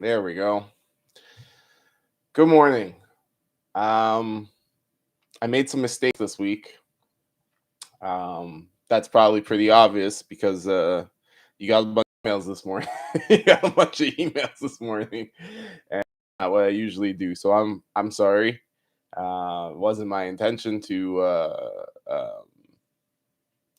There we go. Good morning. Um, I made some mistakes this week. That's probably pretty obvious because you got a bunch of emails this morning. You got a bunch of emails this morning, and not what I usually do. So I'm sorry. It wasn't my intention to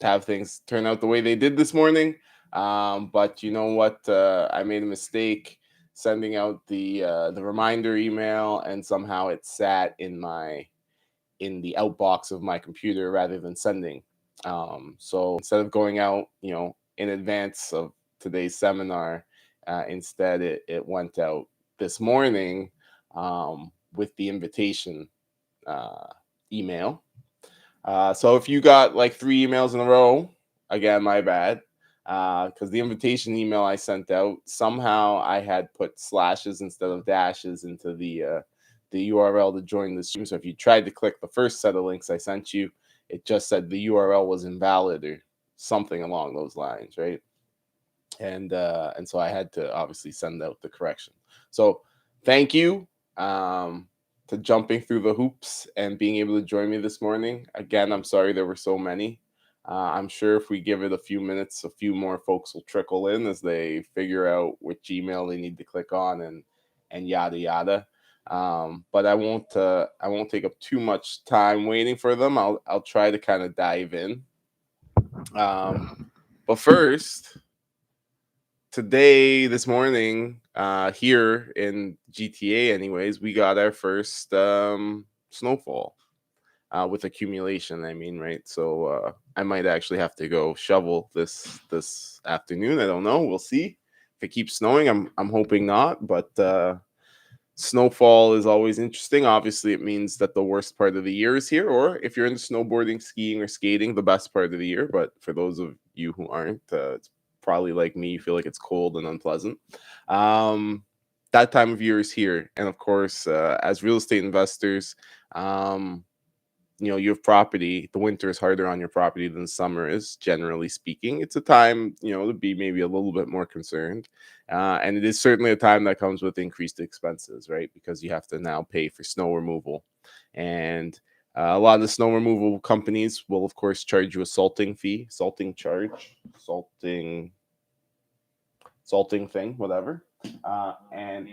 have things turn out the way they did this morning. But you know what? I made a mistake sending out the reminder email, and somehow it sat in the outbox of my computer rather than sending. So instead of going out, in advance of today's seminar, instead it went out this morning with the invitation uh, email. So if you got like 3 emails in a row, again, my bad. Because the invitation email I sent out, somehow I had put slashes instead of dashes into the URL to join the stream. So if you tried to click the first set of links I sent you, it just said the URL was invalid or something along those lines, right? And so I had to obviously send out the correction. So thank you to jumping through the hoops and being able to join me this morning. Again, I'm sorry there were so many. I'm sure if we give it a few minutes, a few more folks will trickle in as they figure out which email they need to click on and yada yada. But I won't take up too much time waiting for them. I'll try to kind of dive in. But first, this morning, here in GTA, anyways, we got our first snowfall with accumulation. I mean, right? So I might actually have to go shovel this afternoon. I don't know. We'll see. If it keeps snowing, I'm hoping not. But snowfall is always interesting. Obviously, it means that the worst part of the year is here, or if you're into snowboarding, skiing, or skating, the best part of the year. But for those of you who aren't, it's probably like me, you feel like it's cold and unpleasant. Um, that time of year is here, and of course, as real estate investors, um, you have property. The winter is harder on your property than summer is, generally speaking. It's a time, to be maybe a little bit more concerned. And it is certainly a time that comes with increased expenses, right? Because you have to now pay for snow removal. And a lot of the snow removal companies will, of course, charge you a salting fee, salting thing, whatever. And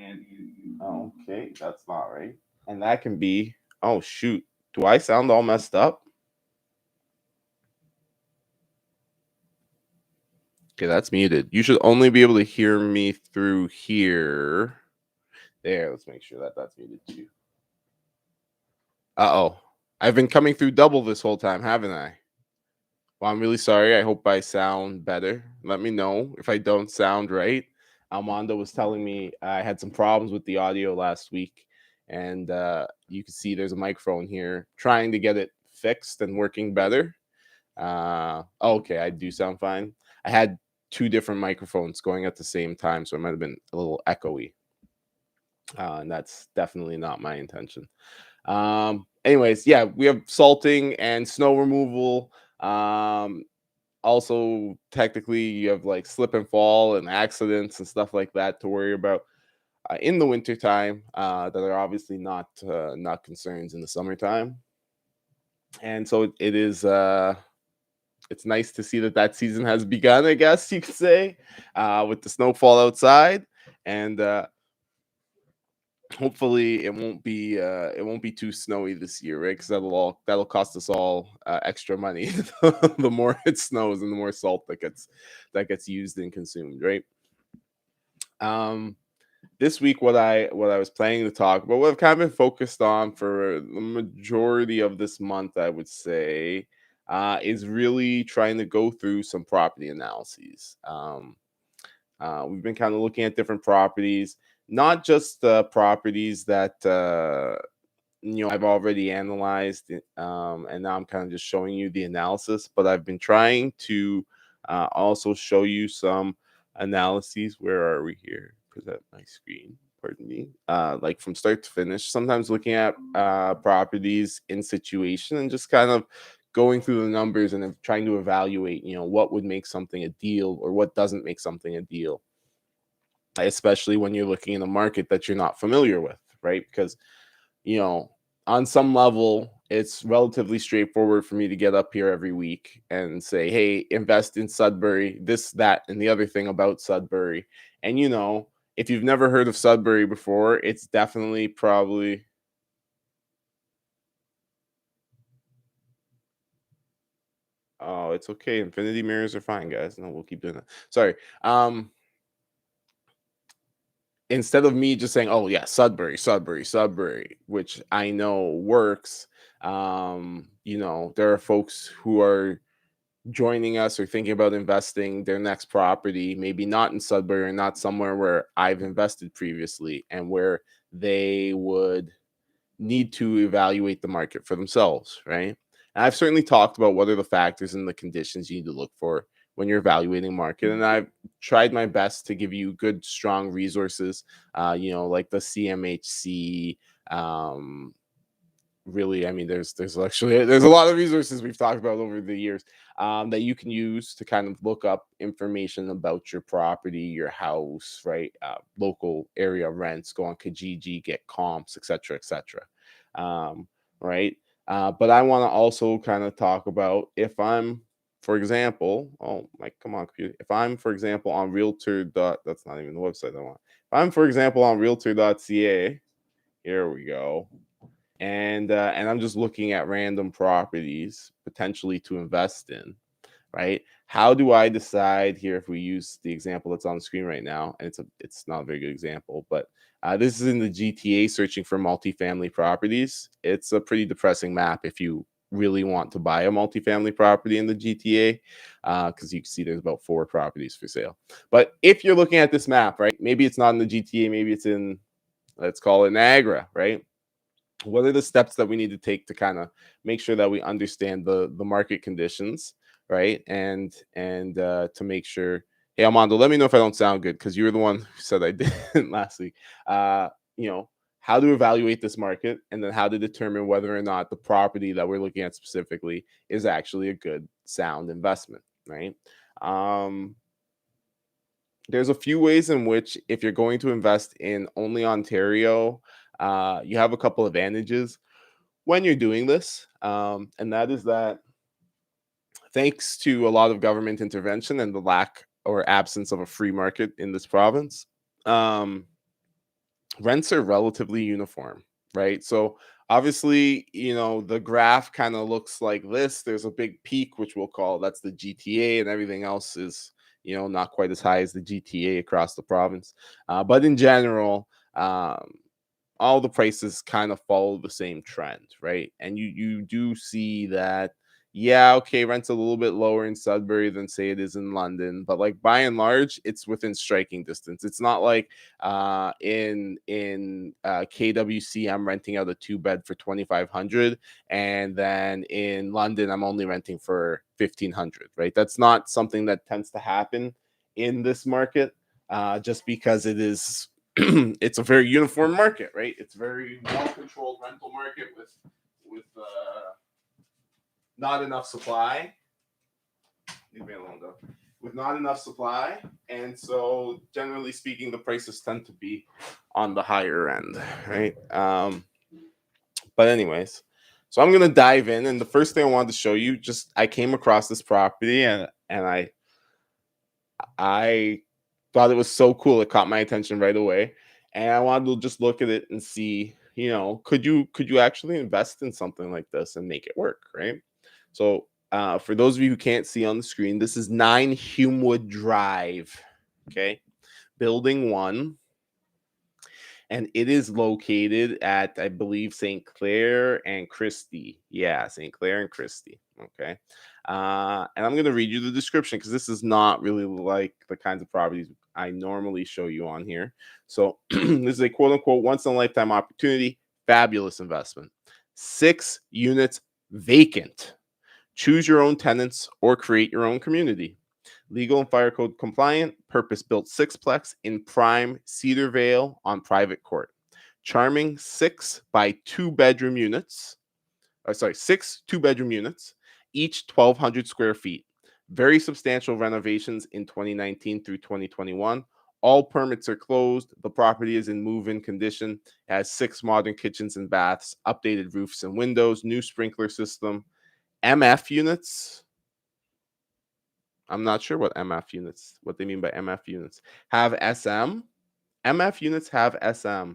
okay, that's not right. And that can be, oh, shoot. Do I sound all messed up? Okay, that's muted. You should only be able to hear me through here. There, let's make sure that that's muted too. Uh-oh. I've been coming through double this whole time, haven't I? Well, I'm really sorry. I hope I sound better. Let me know if I don't sound right. Almondo was telling me I had some problems with the audio last week, and you can see there's a microphone here trying to get it fixed and working better. Okay, I do sound fine. I had two different microphones going at the same time, so it might have been a little echoey. And that's definitely not my intention. Anyways, yeah, we have salting and snow removal. Also, technically, you have like slip and fall and accidents and stuff like that to worry about in the wintertime that are obviously not concerns in the summertime. And so it is it's nice to see that season has begun, I guess you could say, with the snowfall outside, and hopefully it won't be too snowy this year, right? Because that'll cost us all extra money the more it snows and the more salt that gets used and consumed, right? Um, this week, what I was planning to talk about, what I've kind of been focused on for the majority of this month, I would say, is really trying to go through some property analyses. We've been kind of looking at different properties, not just the properties that I've already analyzed, and now I'm kind of just showing you the analysis. But I've been trying to also show you some analyses. Where are we here? Present my screen. Pardon me. Like from start to finish. Sometimes looking at properties in situation and just kind of going through the numbers and trying to evaluate, what would make something a deal or what doesn't make something a deal. especially when you're looking in a market that you're not familiar with, right? Because, you know, on some level, it's relatively straightforward for me to get up here every week and say, hey, invest in Sudbury, this, that, and the other thing about Sudbury. And, you know, if you've never heard of Sudbury before, it's definitely probably, oh, it's okay. Infinity mirrors are fine, guys. No, we'll keep doing that. Sorry. Instead of me just saying, "Oh yeah, Sudbury, Sudbury, Sudbury," which I know works, you know, there are folks who are joining us or thinking about investing their next property, maybe not in Sudbury or not somewhere where I've invested previously, and where they would need to evaluate the market for themselves, right? And I've certainly talked about what are the factors and the conditions you need to look for when you're evaluating market, and I've tried my best to give you good, strong resources, you know, like the CMHC. Really, I mean, there's actually there's a lot of resources we've talked about over the years, that you can use to kind of look up information about your property, your house, right? Local area rents, go on Kijiji, get comps, etc., etc. Right. But I want to also kind of talk about, if I'm, for example, oh my, come on, computer. If I'm, for example, on Realtor dot, that's not even the website I want. If I'm, for example, on Realtor.ca, here we go, and I'm just looking at random properties potentially to invest in, right? How do I decide here, if we use the example that's on the screen right now, and it's not a very good example, but this is in the GTA searching for multifamily properties. It's a pretty depressing map if you really want to buy a multifamily property in the GTA, because you can see there's about 4 properties for sale. But if you're looking at this map, right, maybe it's not in the GTA, maybe it's in, let's call it Niagara, right? What are the steps that we need to take to kind of make sure that we understand the market conditions, right? And to make sure, hey Armando, let me know if I don't sound good, because you were the one who said I didn't last week. You know, how to evaluate this market, and then how to determine whether or not the property that we're looking at specifically is actually a good sound investment, right? um there's a few ways in which, if you're going to invest in only Ontario, you have a couple advantages when you're doing this. And that is that, thanks to a lot of government intervention and the lack or absence of a free market in this province, um, rents are relatively uniform, right? So obviously, you know, the graph kind of looks like this. There's a big peak, which we'll call, that's the GTA, and everything else is, you know, not quite as high as the GTA across the province. But in general, all the prices kind of follow the same trend, right? And you do see that, yeah, okay, rent's a little bit lower in Sudbury than say it is in London, but like by and large, it's within striking distance. It's not like in KWC, I'm renting out a 2-bed for 2,500, and then in London, I'm only renting for 1,500, right? That's not something that tends to happen in this market, just because it is it's a very uniform market, right? It's very well controlled rental market with not enough supply. Leave me alone though. With not enough supply, and so generally speaking, the prices tend to be on the higher end, right? But anyways, so I'm gonna dive in, and the first thing I wanted to show you, just I came across this property, and I thought it was so cool. It caught my attention right away, and I wanted to just look at it and see, you know, could you actually invest in something like this and make it work, right? So, for those of you who can't see on the screen, this is 9 Humewood Drive, okay, Building 1, and it is located at, I believe, St. Clair and Christie. Yeah, St. Clair and Christie. Okay. And I'm going to read you the description, because this is not really like the kinds of properties I normally show you on here. So, this is a quote unquote once in a lifetime opportunity. Fabulous investment. 6 units vacant. Choose your own tenants or create your own community. Legal and fire code compliant, purpose built sixplex in prime Cedar Vale on private court. Charming 6 by 2-bedroom units. Sorry, 6 2-bedroom units, each 1,200 square feet. Very substantial renovations in 2019 through 2021. All permits are closed. The property is in move-in condition. It has 6 modern kitchens and baths, updated roofs and windows, new sprinkler system, MF units. I'm not sure what MF units, what they mean by MF units. Have SM. MF units have SM.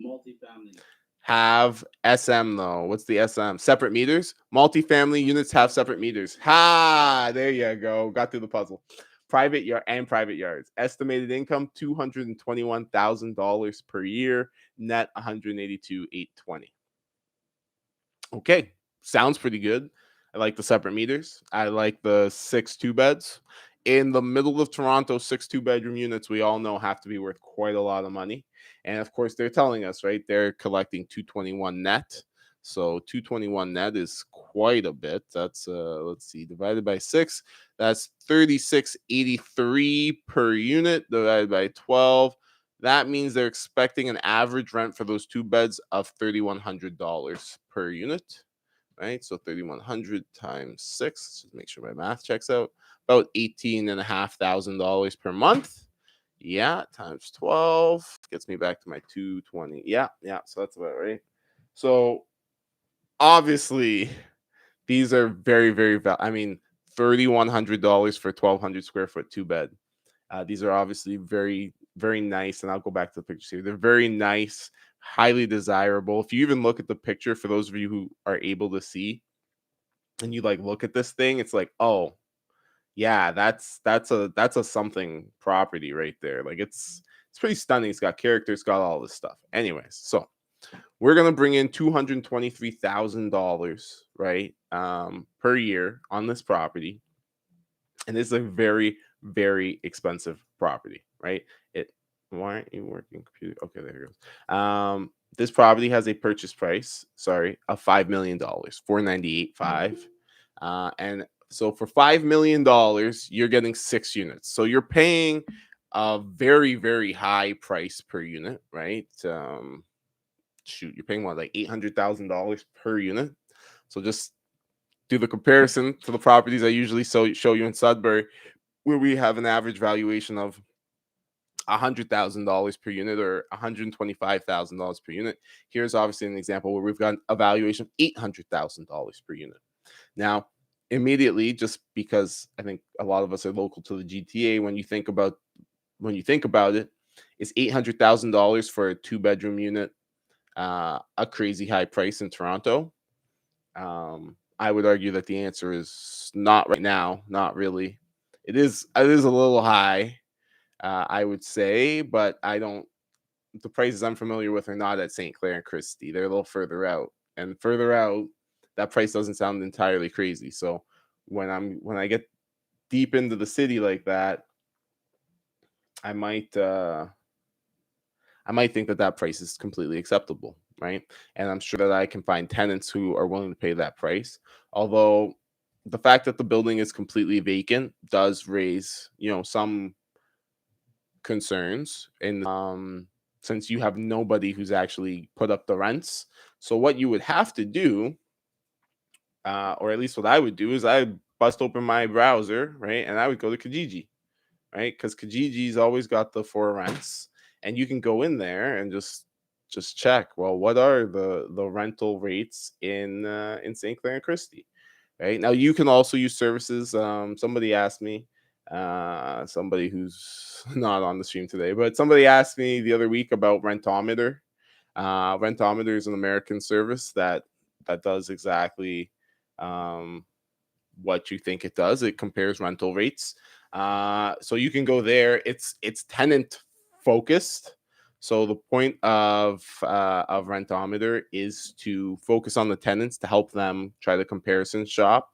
Multifamily. Have SM though. What's the SM? Separate meters. Multifamily units have separate meters. Ha! There you go. Got through the puzzle. Private yard and private yards. Estimated income $221,000 per year. Net 182,820. Okay, sounds pretty good. I like the separate meters. I like the 6 2-beds. In the middle of Toronto, 6 2-bedroom units, we all know have to be worth quite a lot of money. And of course, they're telling us, right? They're collecting 221 net. So 221 net is quite a bit. That's let's see, divided by 6, that's 3683 per unit divided by 12. That means they're expecting an average rent for those 2 beds of $3,100 per unit, right? So 3,100 times 6, just make sure my math checks out, about $18,500 per month. Yeah, times 12 gets me back to my 220. Yeah, so that's about right. So obviously, these are very, very I mean, $3,100 for 1,200 square foot 2-bed. These are obviously very, very nice, and I'll go back to the pictures here. They're very nice, highly desirable. If you even look at the picture, for those of you who are able to see, and you like look at this thing, it's like, oh, yeah, that's a something property right there. Like it's pretty stunning. It's got character, it's got all this stuff. Anyways, so we're gonna bring in $223,000, right, per year on this property, and this is a very, very expensive property, right? Why aren't you working computer? Okay, there it goes. This property has a purchase price, of $5 million, 498.5, and so for $5 million, you're getting 6 units. So you're paying a very, very high price per unit, right? Shoot, you're paying what, like $800,000 per unit. So just do the comparison to the properties I usually show you in Sudbury, where we have an average valuation of $100,000 per unit or $125,000 per unit. Here's obviously an example where we've got a valuation of $800,000 per unit. Now, immediately, just because I think a lot of us are local to the GTA, when you think about it, is $800,000 for a 2-bedroom unit a crazy high price in Toronto? I would argue that the answer is not right now, not really. It is a little high, I would say, but the prices I'm familiar with are not at St. Clair and Christie. They're a little further out, and further out, that price doesn't sound entirely crazy. So when I get deep into the city like that, I might think that price is completely acceptable, right? And I'm sure that I can find tenants who are willing to pay that price. Although the fact that the building is completely vacant does raise, some concerns, and since you have nobody who's actually put up the rents. So what you would have to do, or at least what I would do, is I bust open my browser, right, and I would go to Kijiji, right, because Kijiji's always got the for rents, and you can go in there and just check. Well, what are the rental rates in St. Clair and Christie? Right now, you can also use services. Somebody asked me, somebody who's not on the stream today, but somebody asked me the other week about Rentometer. Rentometer is an American service that does exactly what you think it does. It compares rental rates. So you can go there. It's tenant focused. So the point of Rentometer is to focus on the tenants to help them try to comparison shop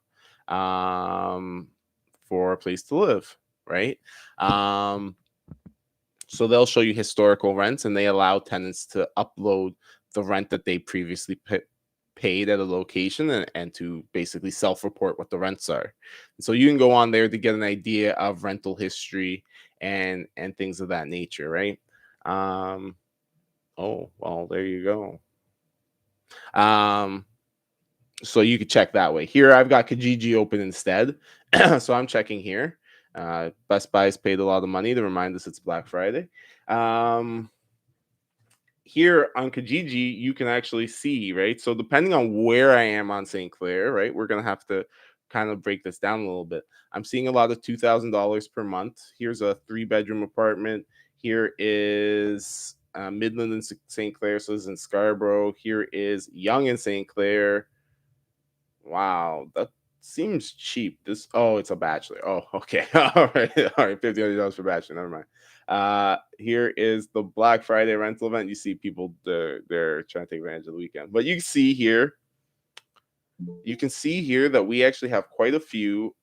for a place to live, right? So they'll show you historical rents, and they allow tenants to upload the rent that they previously paid at a location, and to basically self-report what the rents are. And so you can go on there to get an idea of rental history and things of that nature, right? Oh, well, there you go. So you could check that way. Here I've got Kijiji open instead. So I'm checking here. Best Buy's paid a lot of money to remind us it's Black Friday. Here on Kijiji, you can actually see, right? So depending on where I am on St. Clair, right, we're gonna have to kind of break this down a little bit. I'm seeing a lot of $2,000 per month. Here's a 3-bedroom apartment. Here is Midland and St. Clair, so this is in Scarborough. Here is Young and St. Clair. Wow, that seems cheap. This it's a bachelor. Oh, okay. All right. All right. $1,500 for bachelor. Never mind. Here is the Black Friday rental event. You see people they're trying to take advantage of the weekend. But you can see here that we actually have quite a few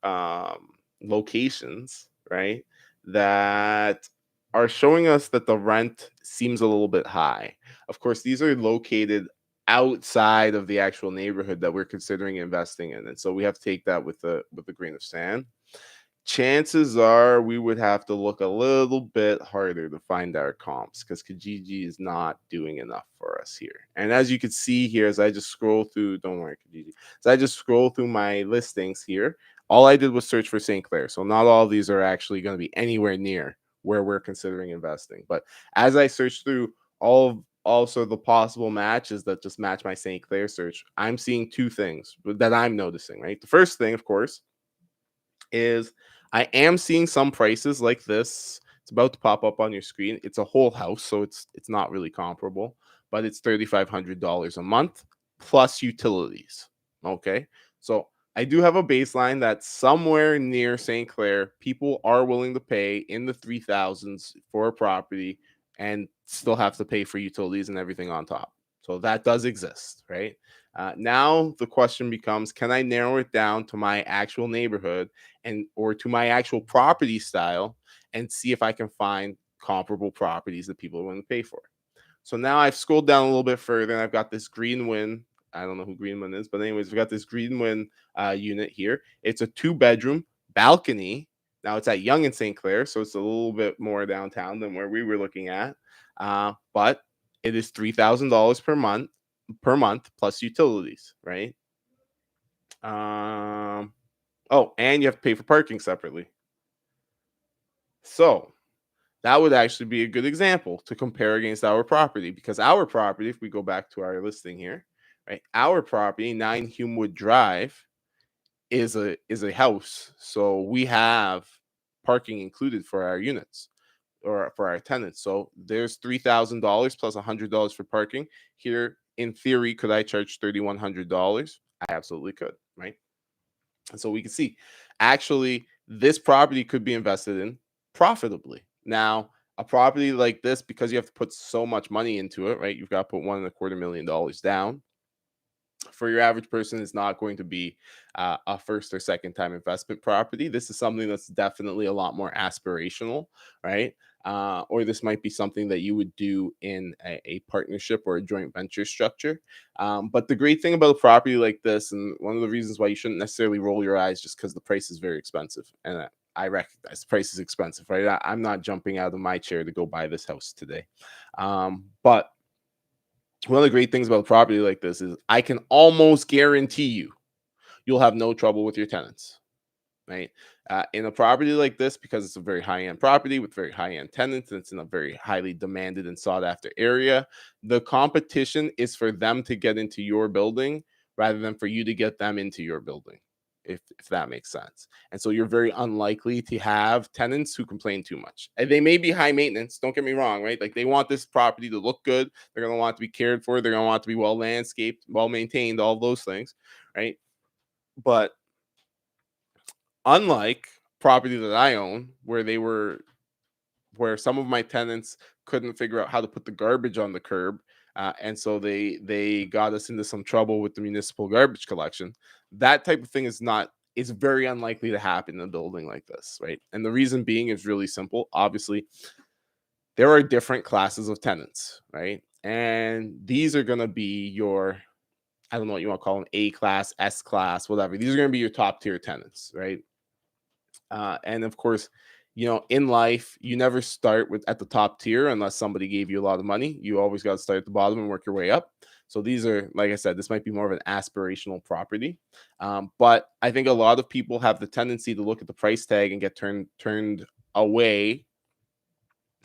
locations, right? That are showing us that the rent seems a little bit high. Of course, these are located outside of the actual neighborhood that we're considering investing in, and so we have to take that with a grain of sand. Chances are we would have to look a little bit harder to find our comps because Kijiji is not doing enough for us here. And as you can see here, as I just scroll through, don't worry, Kijiji. As I just scroll through my listings here, all I did was search for St. Clair. So not all of these are actually going to be anywhere near where we're considering investing. But as I search through all of also the possible matches that just match my St. Clair search, I'm seeing two things that I'm noticing, right? The first thing, of course, is I am seeing some prices like this. It's about to pop up on your screen. It's a whole house, so it's not really comparable, but it's $3,500 a month plus utilities. Okay, so I do have a baseline that's somewhere near St. Clair. People are willing to pay in the 3,000s for a property and still have to pay for utilities and everything on top. So that does exist, right? Now the question becomes, can I narrow it down to my actual neighborhood and or to my actual property style and see if I can find comparable properties that people are willing to pay for? So now I've scrolled down a little bit further and I've got this Greenwin. I don't know who Greenwin is, but anyways, we've got this Greenwin unit here. It's a 2-bedroom balcony. Now it's at Young and St. Clair, so it's a little bit more downtown than where we were looking at. But it is $3,000 per month plus utilities, right? Um, oh, and you have to pay for parking separately. So that would actually be a good example to compare against our property because our property, if we go back to our listing here, right, our property, 9 Humewood Drive, is a house. So we have parking included for our units or for our tenants. So there's $3,000 plus $100 for parking. Here, in theory, could I charge $3,100? I absolutely could, right? And so we can see actually this property could be invested in profitably. Now, a property like this, because you have to put so much money into it, right? You've got to put $1.25 million down. For your average person, is not going to be a first or second time investment property. This is something that's definitely a lot more aspirational, right? Or this might be something that you would do in a partnership or a joint venture structure. But the great thing about a property like this, and one of the reasons why you shouldn't necessarily roll your eyes just because the price is very expensive, and I recognize the price is expensive, right? I'm not jumping out of my chair to go buy this house today. But one of the great things about a property like this is I can almost guarantee you'll have no trouble with your tenants, right? In a property like this, because it's a very high end property with very high end tenants, and it's in a very highly demanded and sought after area, the competition is for them to get into your building rather than for you to get them into your building. If that makes sense. And so you're very unlikely to have tenants who complain too much. And they may be high maintenance, don't get me wrong, right? Like they want this property to look good. They're going to want it to be cared for. They're going to want it to be well landscaped, well maintained, all those things, right? But unlike property that I own, where some of my tenants couldn't figure out how to put the garbage on the curb, and so they got us into some trouble with the municipal garbage collection. That type of thing is very unlikely to happen in a building like this, right? And the reason being is really simple. Obviously, there are different classes of tenants, right? And these are going to be your, I don't know what you want to call them, A class, S class, whatever. These are going to be your top tier tenants, right? And of course, in life, you never start with at the top tier unless somebody gave you a lot of money. You always got to start at the bottom and work your way up. So these are, like I said, this might be more of an aspirational property. But I think a lot of people have the tendency to look at the price tag and get turned away,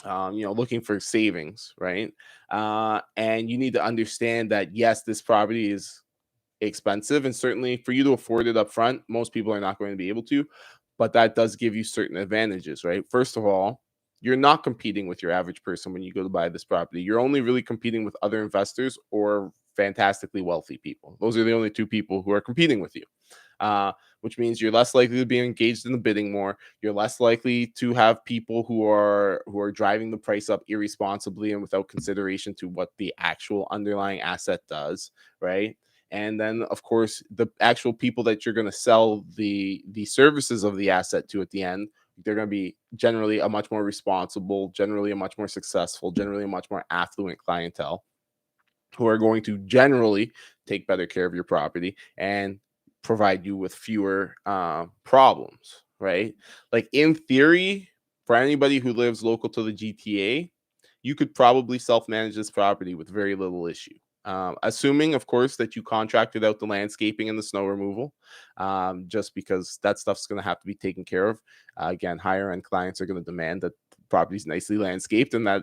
looking for savings, right? And you need to understand that yes, this property is expensive, and certainly for you to afford it up front, most people are not going to be able to, but that does give you certain advantages, right? First of all, you're not competing with your average person when you go to buy this property. You're only really competing with other investors or fantastically wealthy people. Those are the only two people who are competing with you. uh, which means you're less likely to be engaged in the bidding more. You're less likely to have people who are driving the price up irresponsibly and without consideration to what the actual underlying asset does, right? And then, of course, the actual people that you're going to sell the services of the asset to at the end, they're going to be generally a much more responsible, generally a much more successful, generally a much more affluent clientele who are going to generally take better care of your property and provide you with fewer problems, right? Like in theory, for anybody who lives local to the GTA, you could probably self manage this property with very little issue. Assuming, of course, that you contracted out the landscaping and the snow removal, just because that stuff's going to have to be taken care of. Again, higher end clients are going to demand that property's nicely landscaped and that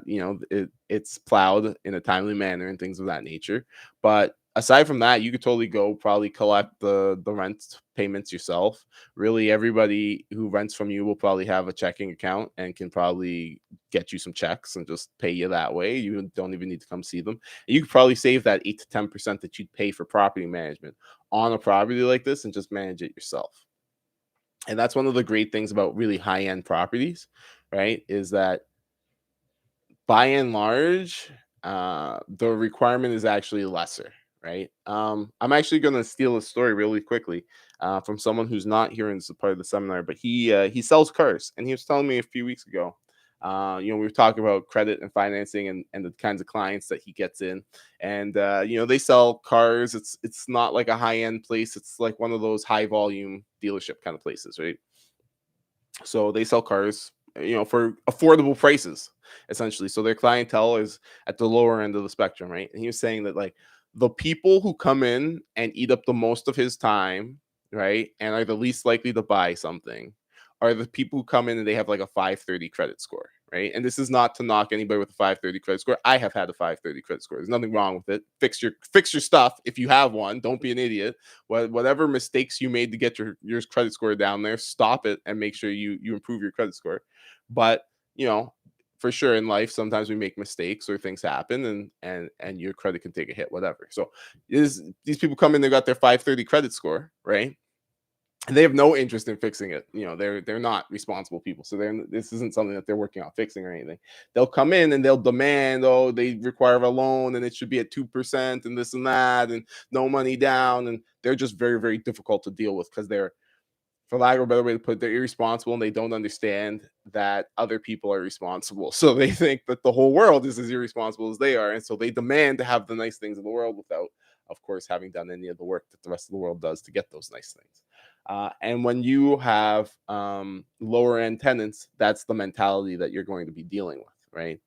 it's plowed in a timely manner and things of that nature. But aside from that, you could totally go probably collect the rent payments yourself. Really, everybody who rents from you will probably have a checking account and can probably get you some checks and just pay you that way. You don't even need to come see them. And you could probably save that 8 to 10% that you'd pay for property management on a property like this and just manage it yourself. And that's one of the great things about really high end properties, right? Is that by and large, the requirement is actually lesser, right? I'm actually going to steal a story really quickly from someone who's not here in this part of the seminar, but he sells cars, and he was telling me a few weeks ago. We were talking about credit and financing and the kinds of clients that he gets in, and they sell cars. It's not like a high end place. It's like one of those high volume dealership kind of places, right? So they sell cars, for affordable prices, essentially. So their clientele is at the lower end of the spectrum, right? And he was saying that like the people who come in and eat up the most of his time, right, and are the least likely to buy something, are the people who come in and they have like a 530 credit score, right? And this is not to knock anybody with a 530 credit score. I have had a 530 credit score. There's nothing wrong with it. Fix your stuff if you have one. Don't be an idiot. Whatever mistakes you made to get your credit score down there, stop it and make sure you improve your credit score. But you know, for sure in life, sometimes we make mistakes or things happen, and your credit can take a hit, whatever. So is these people come in, they got their 530 credit score, right? And they have no interest in fixing it. They're not responsible people, so this isn't something that they're working on fixing or anything. They'll come in and they'll demand, oh, they require a loan and it should be at 2% and this and that and no money down, and they're just very very difficult to deal with because they're, for lack of a better way to put it, they're irresponsible and they don't understand that other people are responsible. So they think that the whole world is as irresponsible as they are. And so they demand to have the nice things in the world without, of course, having done any of the work that the rest of the world does to get those nice things. And when you have lower end tenants, that's the mentality that you're going to be dealing with, right?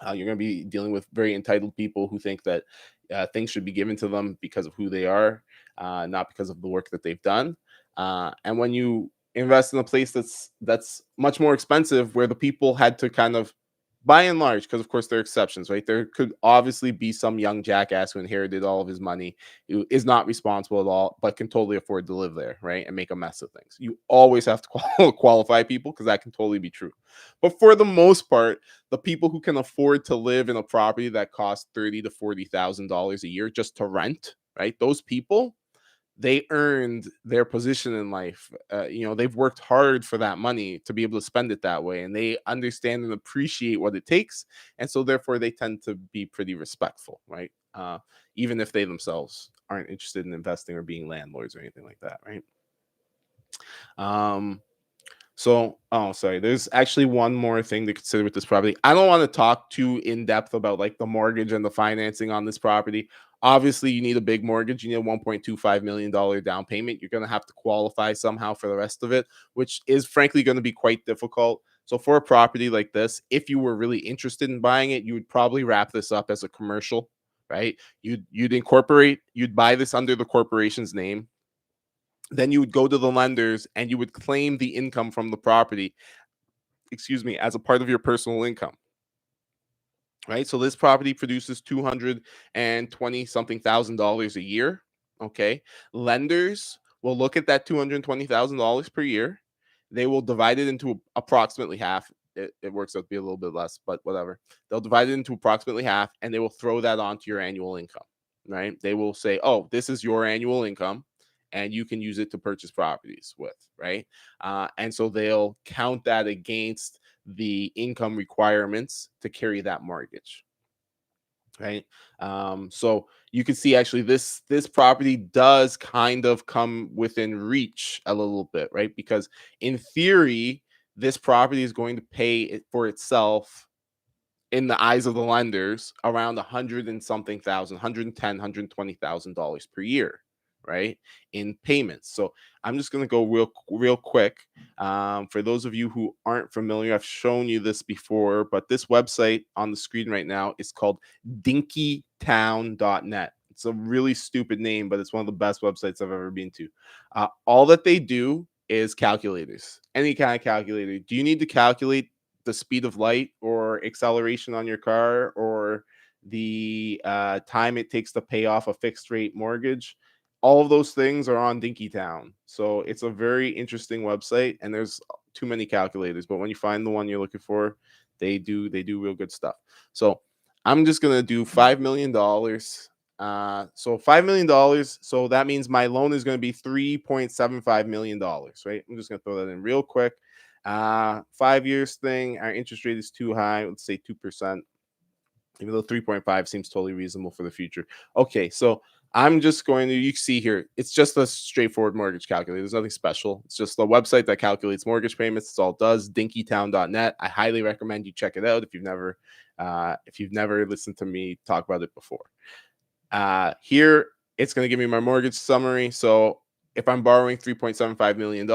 You're going to be dealing with very entitled people who think that things should be given to them because of who they are, not because of the work that they've done. And when you invest in a place that's much more expensive, where the people had to kind of, by and large, because of course there are exceptions, right? There could obviously be some young jackass who inherited all of his money, who is not responsible at all, but can totally afford to live there, right? And make a mess of things. You always have to qualify people because that can totally be true. But for the most part, the people who can afford to live in a property that costs $30,000 to $40,000 a year just to rent, right? Those people, they earned their position in life. They've worked hard for that money to be able to spend it that way, and they understand and appreciate what it takes, and so therefore they tend to be pretty respectful, right? Even if they themselves aren't interested in investing or being landlords or anything like that, right? Um, so, oh, sorry. There's actually one more thing to consider with this property. I don't want to talk too in depth about like the mortgage and the financing on this property. Obviously, you need a big mortgage. You need a $1.25 million down payment. You're going to have to qualify somehow for the rest of it, which is frankly going to be quite difficult. So, for a property like this, if you were really interested in buying it, you would probably wrap this up as a commercial right? You'd incorporate, you'd buy this under the corporation's name. Then you would go to the lenders and you would claim the income from the property, excuse me, as a part of your personal income, right? So this property produces 220 something thousand dollars a year. Okay. Lenders will look at that $220,000 per year. They will divide it into approximately half. It works out to be a little bit less, but whatever. They'll divide it into approximately half and they will throw that onto your annual income, right? They will say, oh, this is your annual income and you can use it to purchase properties with, right? And so they'll count that against the income requirements to carry that mortgage, right? So you can see actually this property does kind of come within reach a little bit, right? Because in theory, this property is going to pay it for itself in the eyes of the lenders around 100 and something thousand, 110, $120,000 per year, right, in payments. So I'm just going to go real quick. For those of you who aren't familiar, I've shown you this before, but this website on the screen right now is called dinkytown.net. It's a really stupid name, but it's one of the best websites I've ever been to. All that they do is calculators, any kind of calculator. Do you need to calculate the speed of light or acceleration on your car or the time it takes to pay off a fixed rate mortgage? All of those things are on Dinkytown. So it's a very interesting website and there's too many calculators, but when you find the one you're looking for, they do real good stuff. So I'm just gonna do $5 million. So $5 million. So that means my loan is going to be $3.75 million, right? I'm just gonna throw that in real quick. 5 years thing, our interest rate is too high. Let's say 2%, even though 3.5 seems totally reasonable for the future. Okay, so I'm just going to, you see here, it's just a straightforward mortgage calculator. There's nothing special. It's just a website that calculates mortgage payments. It's all it does. Dinkytown.net. I highly recommend you check it out if you've never listened to me talk about it before. Here, it's going to give me my mortgage summary. So if I'm borrowing $3.75 million,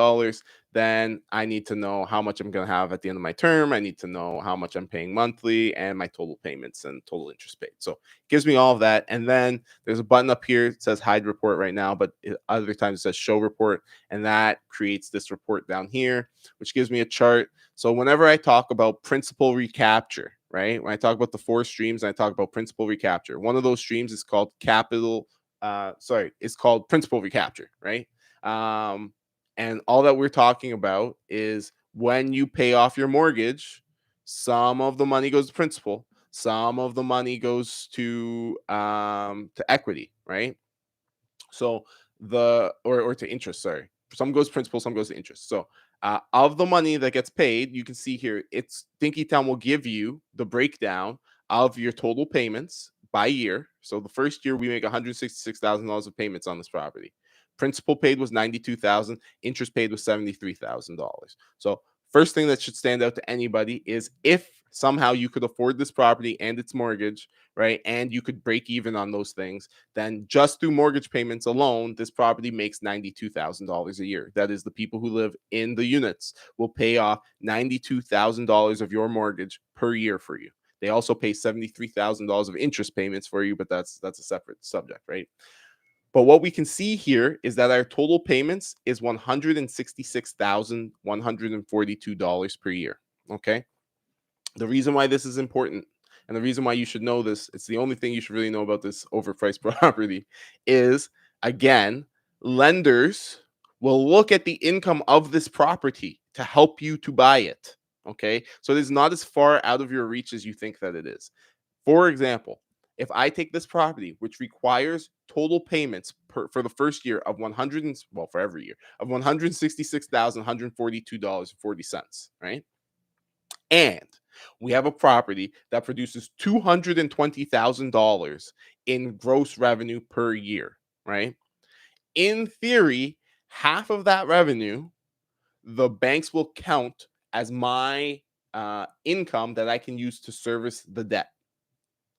then I need to know how much I'm going to have at the end of my term. I need to know how much I'm paying monthly and my total payments and total interest paid. So it gives me all of that. And then there's a button up here that says hide report right now, but other times it says show report. And that creates this report down here, which gives me a chart. So whenever I talk about principal recapture, right? When I talk about the four streams, and I talk about principal recapture. One of those streams is called it's called principal recapture, right? And all that we're talking about is when you pay off your mortgage, some of the money goes to principal, some of the money goes to equity, right? So or to interest, sorry. Some goes principal, some goes to interest. So of the money that gets paid, you can see here, it's Dinkytown will give you the breakdown of your total payments by year. So the first year we make $166,000 of payments on this property. Principal paid was $92,000, interest paid was $73,000. So first thing that should stand out to anybody is if somehow you could afford this property and its mortgage, right, and you could break even on those things, then just through mortgage payments alone, this property makes $92,000 a year. That is, the people who live in the units will pay off $92,000 of your mortgage per year for you. They also pay $73,000 of interest payments for you, but that's a separate subject, right? But what we can see here is that our total payments is $166,142 per year. Okay. The reason why this is important and the reason why you should know this, it's the only thing you should really know about this overpriced property, is again, lenders will look at the income of this property to help you to buy it. Okay. So it is not as far out of your reach as you think that it is. For example, if I take this property, which requires total payments for the first year of for every year of $166,142.40, right? And we have a property that produces $220,000 in gross revenue per year, right? In theory, half of that revenue, the banks will count as my income that I can use to service the debt.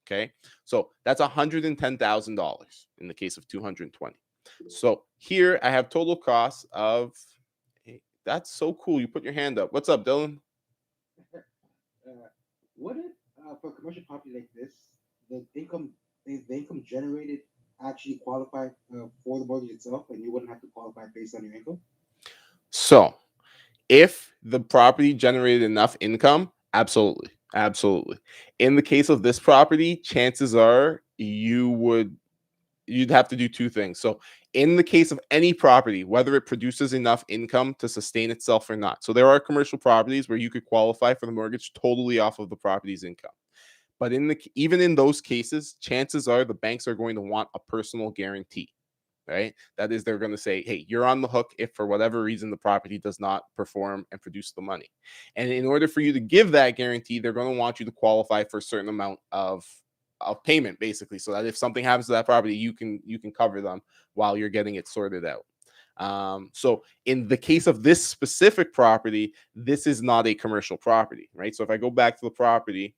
Okay. So that's $110,000 in the case of 220. So here I have total costs of, that's so cool. You put your hand up. What's up, Dylan? What if for commercial property like this, the income is the income generated actually qualify for the mortgage itself, and you wouldn't have to qualify based on your income? So if the property generated enough income, absolutely. Absolutely. In the case of this property, chances are you'd have to do two things. So in the case of any property, whether it produces enough income to sustain itself or not. So there are commercial properties where you could qualify for the mortgage totally off of the property's income. But even in those cases, chances are the banks are going to want a personal guarantee, right? That is, they're going to say, hey, you're on the hook if for whatever reason the property does not perform and produce the money. And in order for you to give that guarantee, they're going to want you to qualify for a certain amount of payment, basically, so that if something happens to that property, you can cover them while you're getting it sorted out. So in the case of this specific property, this is not a commercial property, right? So if I go back to the property,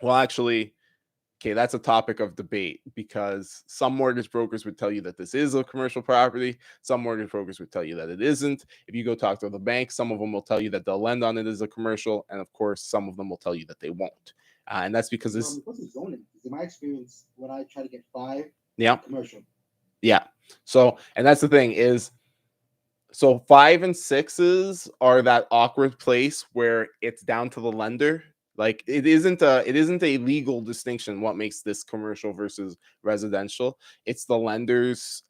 well, actually, okay, that's a topic of debate because some mortgage brokers would tell you that this is a commercial property. Some mortgage brokers would tell you that it isn't. If you go talk to the bank, some of them will tell you that they'll lend on it as a commercial, and of course, some of them will tell you that they won't. And that's because this, What's the zoning? Because in my experience, when I try to get five, yeah, commercial. yeah. So, and that's the thing is, so five and sixes are that awkward place where it's down to the lender. Like it isn't a legal distinction what makes this commercial versus residential. It's the lender's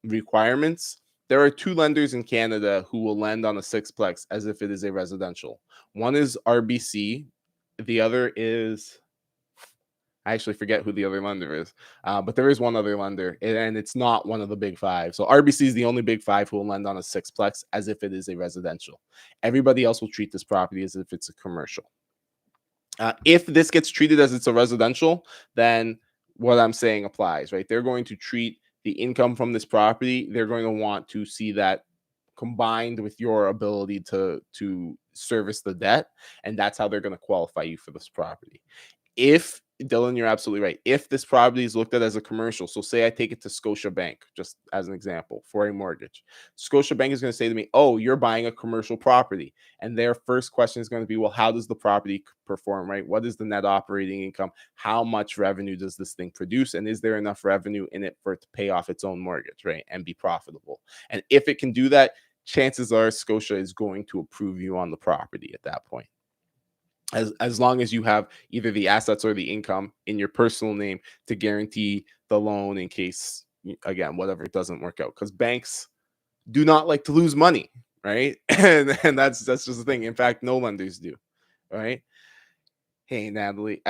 requirements. There are two lenders in Canada who will lend on a sixplex as if it is a residential. One is RBC, the other is, I actually forget who the other lender is, but there is one other lender, and it's not one of the big five. So RBC is the only big five who will lend on a sixplex as if it is a residential. Everybody else will treat this property as if it's a commercial. If this gets treated as it's a residential, then what I'm saying applies, right? They're going to treat the income from this property, they're going to want to see that combined with your ability to service the debt, and that's how they're going to qualify you for this property. If Dylan, you're absolutely right. If this property is looked at as a commercial, so say I take it to Scotiabank, just as an example, for a mortgage, Scotiabank is going to say to me, "Oh, you're buying a commercial property," and their first question is going to be, "Well, how does the property perform? Right? What is the net operating income? How much revenue does this thing produce? And is there enough revenue in it for it to pay off its own mortgage, right, and be profitable?" And if it can do that, chances are Scotia is going to approve you on the property at that point, as long as you have either the assets or the income in your personal name to guarantee the loan in case, again, whatever, it doesn't work out, because banks do not like to lose money, right? And that's just the thing. In fact, no lenders do, right? Hey, Natalie.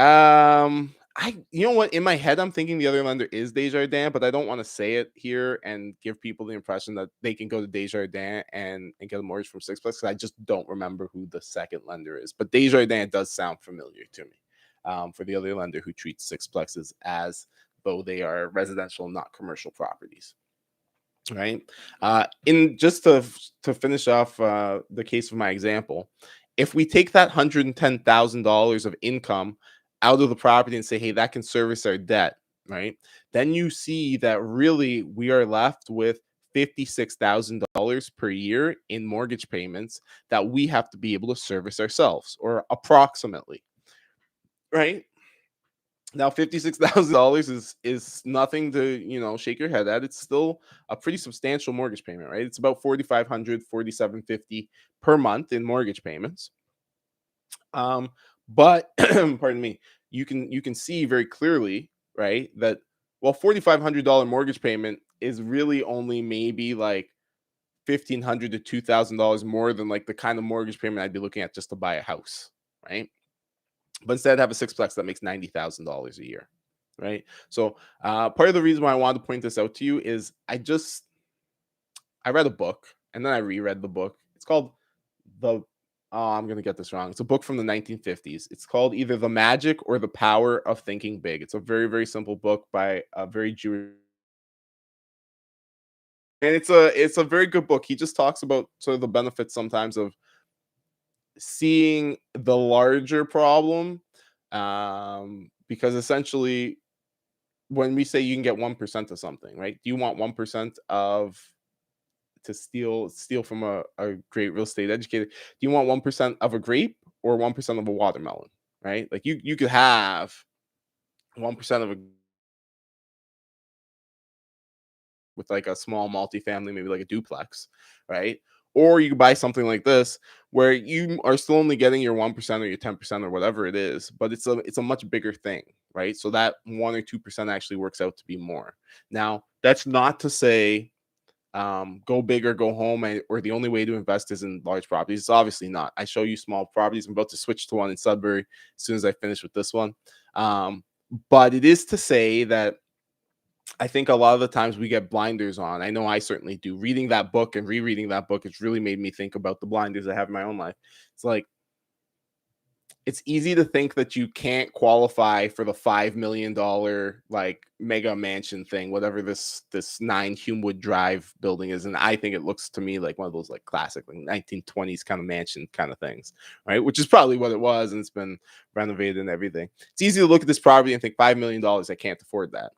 You know what? In my head, I'm thinking the other lender is Desjardins, but I don't want to say it here and give people the impression that they can go to Desjardins and get a mortgage from Sixplex, because I just don't remember who the second lender is. But Desjardins does sound familiar to me, for the other lender who treats Sixplexes as though they are residential, not commercial properties, right? In just to finish off the case of my example, if we take that $110,000 of income out of the property and say, hey, that can service our debt, right? Then you see that really we are left with $56,000 per year in mortgage payments that we have to be able to service ourselves, or approximately, right? Now, $56,000 is nothing to, shake your head at. It's still a pretty substantial mortgage payment, right? It's about 4,500, 4,750 per month in mortgage payments. But pardon me, you can see very clearly, right, that, well, $4,500 mortgage payment is really only maybe like $1,500 to $2,000 more than like the kind of mortgage payment I'd be looking at just to buy a house, right? But instead have a sixplex that makes $90,000 a year, right? So part of the reason why I wanted to point this out to you is I read a book and then I reread the book. It's called the oh, I'm gonna get this wrong. It's a book from the 1950s. It's called either The Magic or The Power of Thinking Big. It's a very, very simple book by a very Jewish, and it's a very good book. He just talks about sort of the benefits sometimes of seeing the larger problem, because essentially when we say you can get 1% of something, right? Do you want 1% of to steal from a great real estate educator? Do you want 1% of a grape or 1% of a watermelon? Right? Like you could have 1% of a with like a small multifamily, maybe like a duplex, right? Or you could buy something like this where you are still only getting your 1% or your 10% or whatever it is, but it's a much bigger thing, right? So that 1 or 2% actually works out to be more. Now, that's not to say go big or go home, or the only way to invest is in large properties. It's obviously not. I show you small properties. I'm about to switch to one in Sudbury as soon as I finish with this one. Um, but it is to say that I think a lot of the times we get blinders on. I know I certainly do. Reading that book and rereading that book, it's really made me think about the blinders I have in my own life. It's like it's easy to think that you can't qualify for the $5 million like mega mansion thing, whatever this 9 Humewood Drive building is. And I think it looks to me like one of those like classic like 1920s kind of mansion kind of things, right? Which is probably what it was, and it's been renovated and everything. It's easy to look at this property and think $5 million, I can't afford that,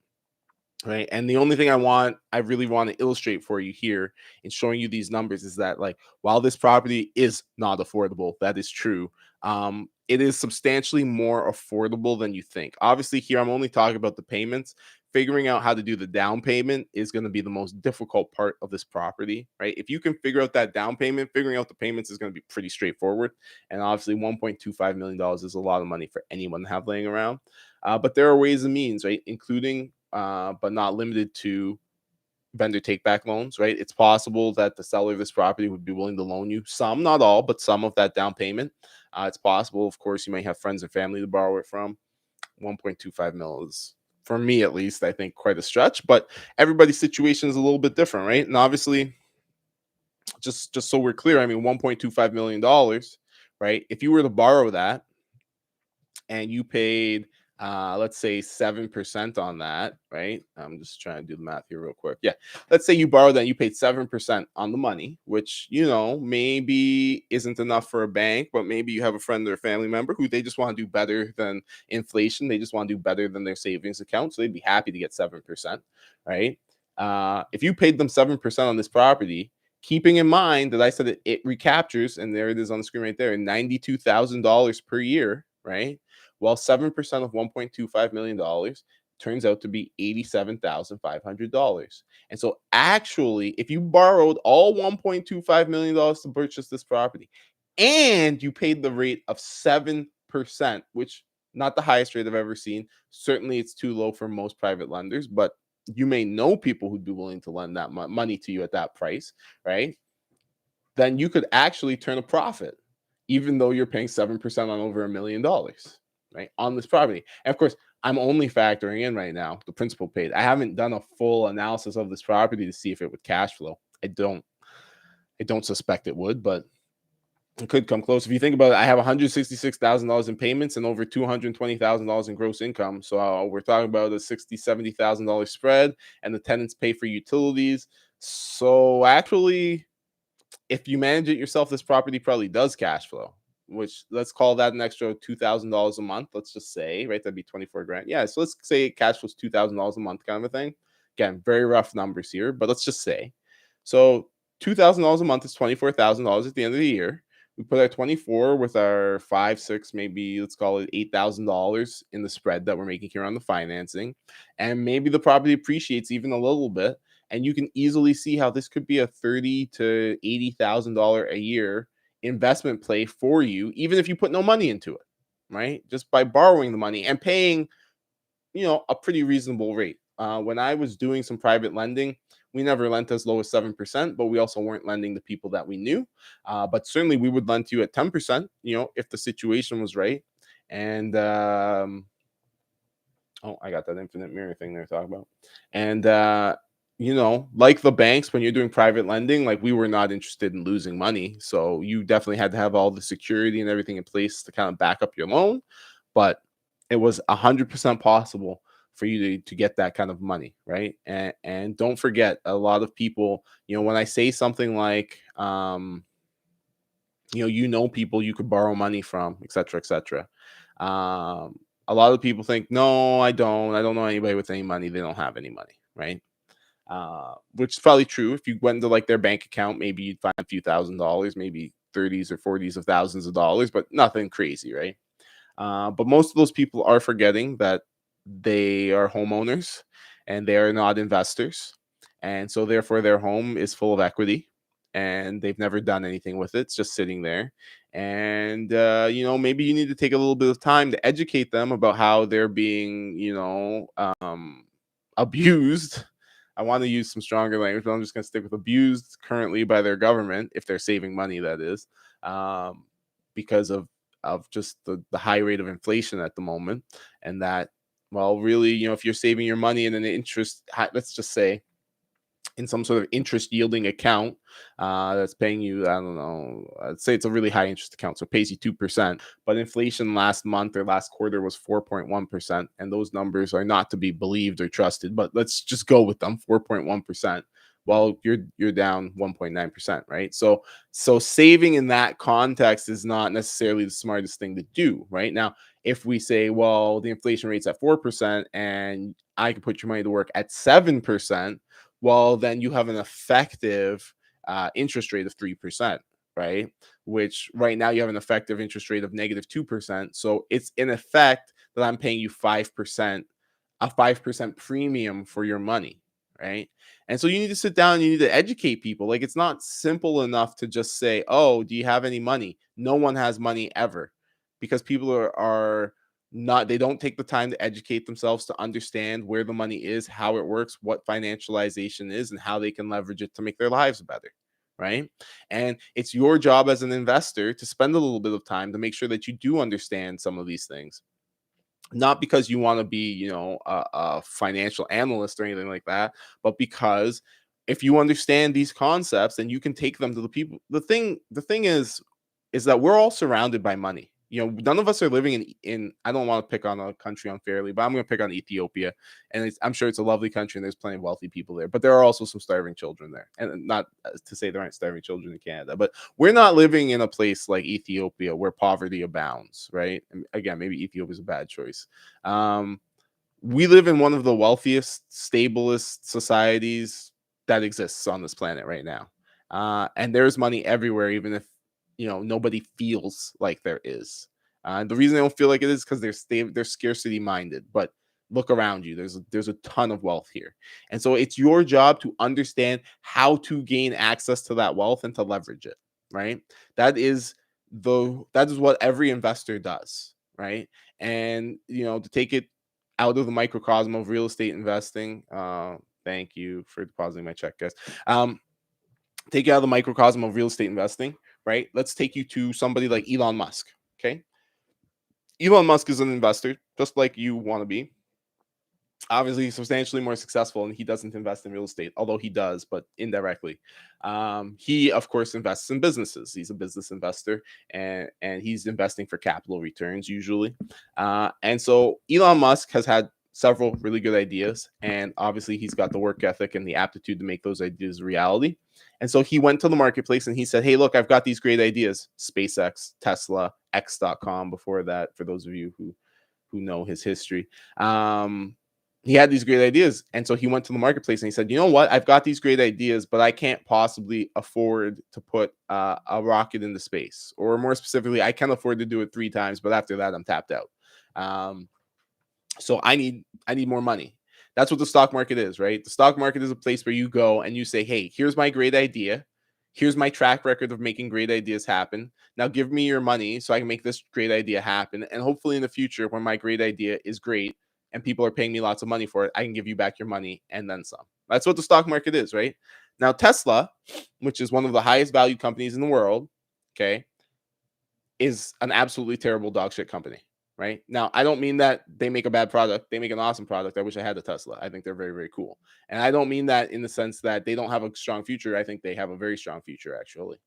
right? And the only thing I really want to illustrate for you here in showing you these numbers is that, like, while this property is not affordable, that is true. It is substantially more affordable than you think. Obviously, here I'm only talking about the payments. Figuring out how to do the down payment is going to be the most difficult part of this property, right? If you can figure out that down payment, figuring out the payments is going to be pretty straightforward. And obviously, $1.25 million is a lot of money for anyone to have laying around. But there are ways and means, right? Including, but not limited to, vendor take back loans, right? It's possible that the seller of this property would be willing to loan you some, not all, but some of that down payment. It's possible, of course, you might have friends and family to borrow it from. 1.25 mil is, for me at least, I think quite a stretch, but everybody's situation is a little bit different, right? And obviously, just so we're clear, I mean, $1.25 million, right? If you were to borrow that and you paid let's say 7% on that, right? I'm just trying to do the math here real quick. Yeah, let's say you borrowed that and you paid 7% on the money, which, maybe isn't enough for a bank, but maybe you have a friend or a family member who they just want to do better than inflation. They just want to do better than their savings account, so they'd be happy to get 7%, right? If you paid them 7% on this property, keeping in mind that I said it recaptures, and there it is on the screen right there, $92,000 per year, right? Well, 7% of $1.25 million turns out to be $87,500. And so, actually, if you borrowed all $1.25 million to purchase this property and you paid the rate of 7%, which not the highest rate I've ever seen, certainly it's too low for most private lenders, but you may know people who'd be willing to lend that money to you at that price, right? Then you could actually turn a profit, even though you're paying 7% on over $1 million, right? On this property. And of course, I'm only factoring in right now the principal paid. I haven't done a full analysis of this property to see if it would cash flow. I don't suspect it would, but it could come close. If you think about it, I have $166,000 in payments and over $220,000 in gross income. So we're talking about a $70,000 spread, and the tenants pay for utilities. So actually, if you manage it yourself, this property probably does cash flow, which, let's call that an extra $2,000 a month. Let's just say, right? That'd be 24 grand. Yeah. So let's say it cash flows $2,000 a month, kind of a thing. Again, very rough numbers here, but let's just say. So $2,000 a month is $24,000 at the end of the year. We put our 24 with our 5, 6, maybe let's call it $8,000 in the spread that we're making here on the financing. And maybe the property appreciates even a little bit, and you can easily see how this could be a $30,000 to $80,000 a year investment play for you, even if you put no money into it, right? Just by borrowing the money and paying, a pretty reasonable rate. When I was doing some private lending, we never lent as low as 7%, but we also weren't lending to people that we knew. But certainly we would lend to you at 10%, if the situation was right. And oh, I got that infinite mirror thing they're talking about. And like the banks, when you're doing private lending, like, we were not interested in losing money. So you definitely had to have all the security and everything in place to kind of back up your loan. But it was 100% possible for you to get that kind of money, right? And don't forget, a lot of people, when I say something like, people you could borrow money from, etc., etc. A lot of people think, no, I don't know anybody with any money. They don't have any money, right? Which is probably true. If you went into like their bank account, maybe you'd find a few $1,000s, maybe 30s or 40s of thousands of dollars, but nothing crazy, right? But most of those people are forgetting that they are homeowners and they are not investors. And so, therefore, their home is full of equity and they've never done anything with it. It's just sitting there. And, maybe you need to take a little bit of time to educate them about how they're being, abused. I want to use some stronger language, but I'm just going to stick with abused currently by their government, if they're saving money, that is, um, because of just the high rate of inflation at the moment. And that, well, really, if you're saving your money in an interest, let's just say in some sort of interest yielding account that's paying you, I don't know, I'd say it's a really high interest account, so it pays you 2%. But inflation last month or last quarter was 4.1%. And those numbers are not to be believed or trusted, but let's just go with them. 4.1%. Well, you're down 1.9%, right? So saving in that context is not necessarily the smartest thing to do, right? Now, if we say, well, the inflation rate's at 4% and I can put your money to work at 7%, well, then you have an effective interest rate of 3%, right? Which right now you have an effective interest rate of negative 2%. So it's in effect that I'm paying you 5%, a 5% premium for your money, right? And so you need to sit down and you need to educate people. Like, it's not simple enough to just say, oh, do you have any money? No one has money ever, because people are not, they don't take the time to educate themselves to understand where the money is, how it works, what financialization is, and how they can leverage it to make their lives better, right? And it's your job as an investor to spend a little bit of time to make sure that you do understand some of these things, not because you want to be, a financial analyst or anything like that, but because if you understand these concepts, then you can take them to the people. The thing is that we're all surrounded by money. None of us are living in I don't want to pick on a country unfairly, but I'm going to pick on Ethiopia. And I'm sure it's a lovely country and there's plenty of wealthy people there, but there are also some starving children there. And not to say there aren't starving children in Canada, but we're not living in a place like Ethiopia where poverty abounds, right? And again, maybe Ethiopia is a bad choice. Um, we live in one of the wealthiest, stablest societies that exists on this planet right now. And there's money everywhere, even if nobody feels like there is. The reason they don't feel like it is because they're scarcity minded. But look around you. There's a ton of wealth here, and so it's your job to understand how to gain access to that wealth and to leverage it. Right. That is what every investor does. Right. And to take it out of the microcosm of real estate investing. Thank you for depositing my check, guys. Take you out of the microcosm of real estate investing, right? Let's take you to somebody like Elon Musk. Okay. Elon Musk is an investor, just like you want to be. Obviously substantially more successful, and he doesn't invest in real estate, although he does, but indirectly. He of course invests in businesses. He's a business investor, and he's investing for capital returns usually. And so Elon Musk has had several really good ideas, and obviously he's got the work ethic and the aptitude to make those ideas a reality. And so he went to the marketplace and he said, hey, look, I've got these great ideas. SpaceX, Tesla, X.com before that, for those of you who know his history. He had these great ideas. And so he went to the marketplace and he said, you know what? I've got these great ideas, but I can't possibly afford to put a rocket into space. Or more specifically, I can afford to do it 3 times, but after that, I'm tapped out. So I need more money. That's what the stock market is, right? The stock market is a place where you go and you say, hey, here's my great idea. Here's my track record of making great ideas happen. Now give me your money so I can make this great idea happen. And hopefully in the future, when my great idea is great and people are paying me lots of money for it, I can give you back your money and then some. That's what the stock market is, right? Now, Tesla, which is one of the highest valued companies in the world, okay, is an absolutely terrible dog shit company. Right now, I don't mean that they make a bad product. They make an awesome product. I wish I had a Tesla. I think they're very, very cool. And I don't mean that in the sense that they don't have a strong future. I think they have a very strong future, actually.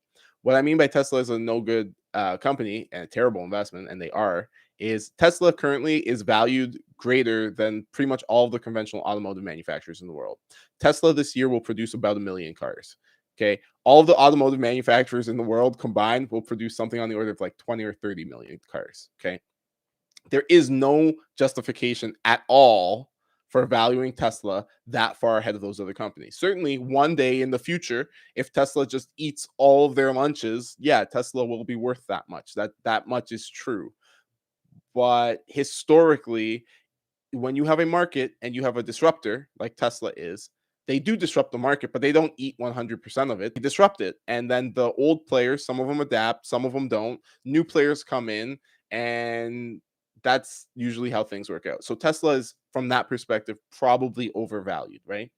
What I mean by Tesla is a no good company and a terrible investment, and they are, is Tesla currently is valued greater than pretty much all of the conventional automotive manufacturers in the world. Tesla this year will produce about 1 million cars. Okay. All of the automotive manufacturers in the world combined will produce something on the order of like 20 or 30 million cars. Okay. There is no justification at all for valuing Tesla that far ahead of those other companies. Certainly, one day in the future, if Tesla just eats all of their lunches, yeah, Tesla will be worth that much. That much is true. But historically, when you have a market and you have a disruptor like Tesla is, they do disrupt the market, but they don't eat 100% of it. They disrupt it. And then the old players, some of them adapt, some of them don't. New players come in, and that's usually how things work out. So Tesla is, from that perspective, probably overvalued, right?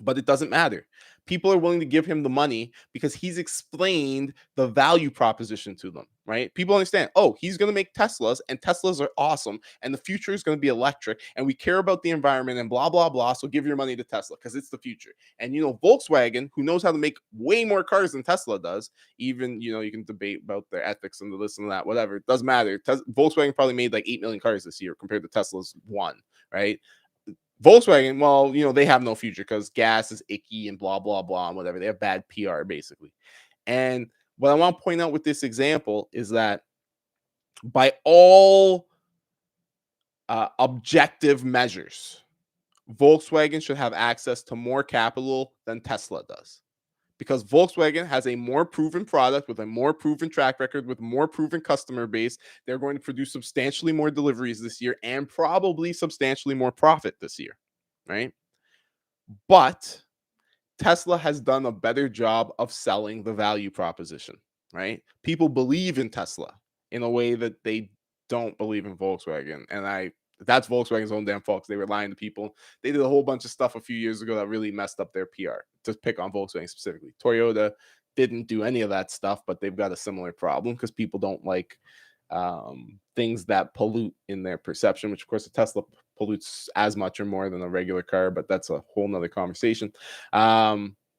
But it doesn't matter. People are willing to give him the money because he's explained the value proposition to them, right? People understand, oh, he's going to make Teslas, and Teslas are awesome, and the future is going to be electric, and we care about the environment, and blah, blah, blah. So give your money to Tesla because it's the future. And, Volkswagen, who knows how to make way more cars than Tesla does, even, you can debate about their ethics and the this and that, whatever. It doesn't matter. Volkswagen probably made like 8 million cars this year compared to Tesla's one, right? Volkswagen, well, they have no future because gas is icky and blah, blah, blah, and whatever. They have bad PR, basically. And what I want to point out with this example is that by all objective measures, Volkswagen should have access to more capital than Tesla does. Because Volkswagen has a more proven product with a more proven track record, with more proven customer base. They're going to produce substantially more deliveries this year and probably substantially more profit this year, right? But Tesla has done a better job of selling the value proposition, right? People believe in Tesla in a way that they don't believe in Volkswagen. And that's Volkswagen's own damn fault. They were lying to people. They did a whole bunch of stuff a few years ago that really messed up their PR, to pick on Volkswagen specifically. Toyota didn't do any of that stuff, but they've got a similar problem because people don't like things that pollute in their perception, which of course a Tesla pollutes as much or more than a regular car, but that's a whole nother conversation.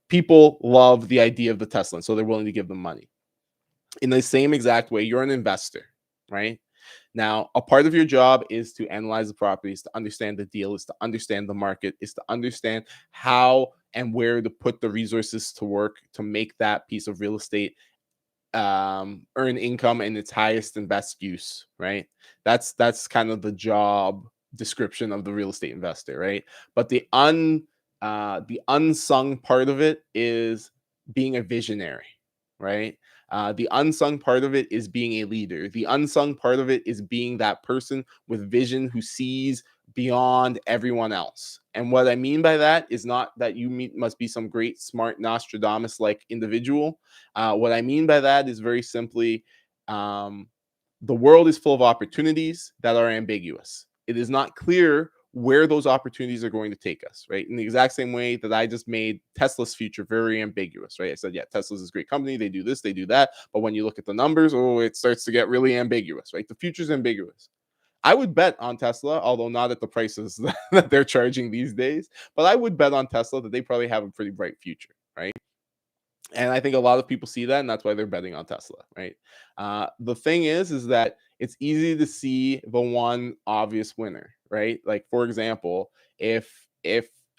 People love the idea of the Tesla, and so they're willing to give them money. In the same exact way, you're an investor, right? Now, a part of your job is to analyze the properties, to understand the deal, is to understand the market, is to understand how and where to put the resources to work to make that piece of real estate earn income in its highest and best use, right? That's kind of the job description of the real estate investor, right? But the unsung part of it is being a visionary, right? The unsung part of it is being a leader. The unsung part of it is being that person with vision who sees beyond everyone else. And what I mean by that is not that you must be some great, smart Nostradamus like individual. What I mean by that is very simply the world is full of opportunities that are ambiguous. It is not clear where those opportunities are going to take us, right? In the exact same way that I just made Tesla's future very ambiguous, right? I said, yeah, Tesla's this great company. They do this, they do that. But when you look at the numbers, it starts to get really ambiguous, right? The future's ambiguous. I would bet on Tesla, although not at the prices that they're charging these days, but I would bet on Tesla that they probably have a pretty bright future, right? And I think a lot of people see that, and that's why they're betting on Tesla, right? The thing is that it's easy to see the one obvious winner, right? Like, for example, if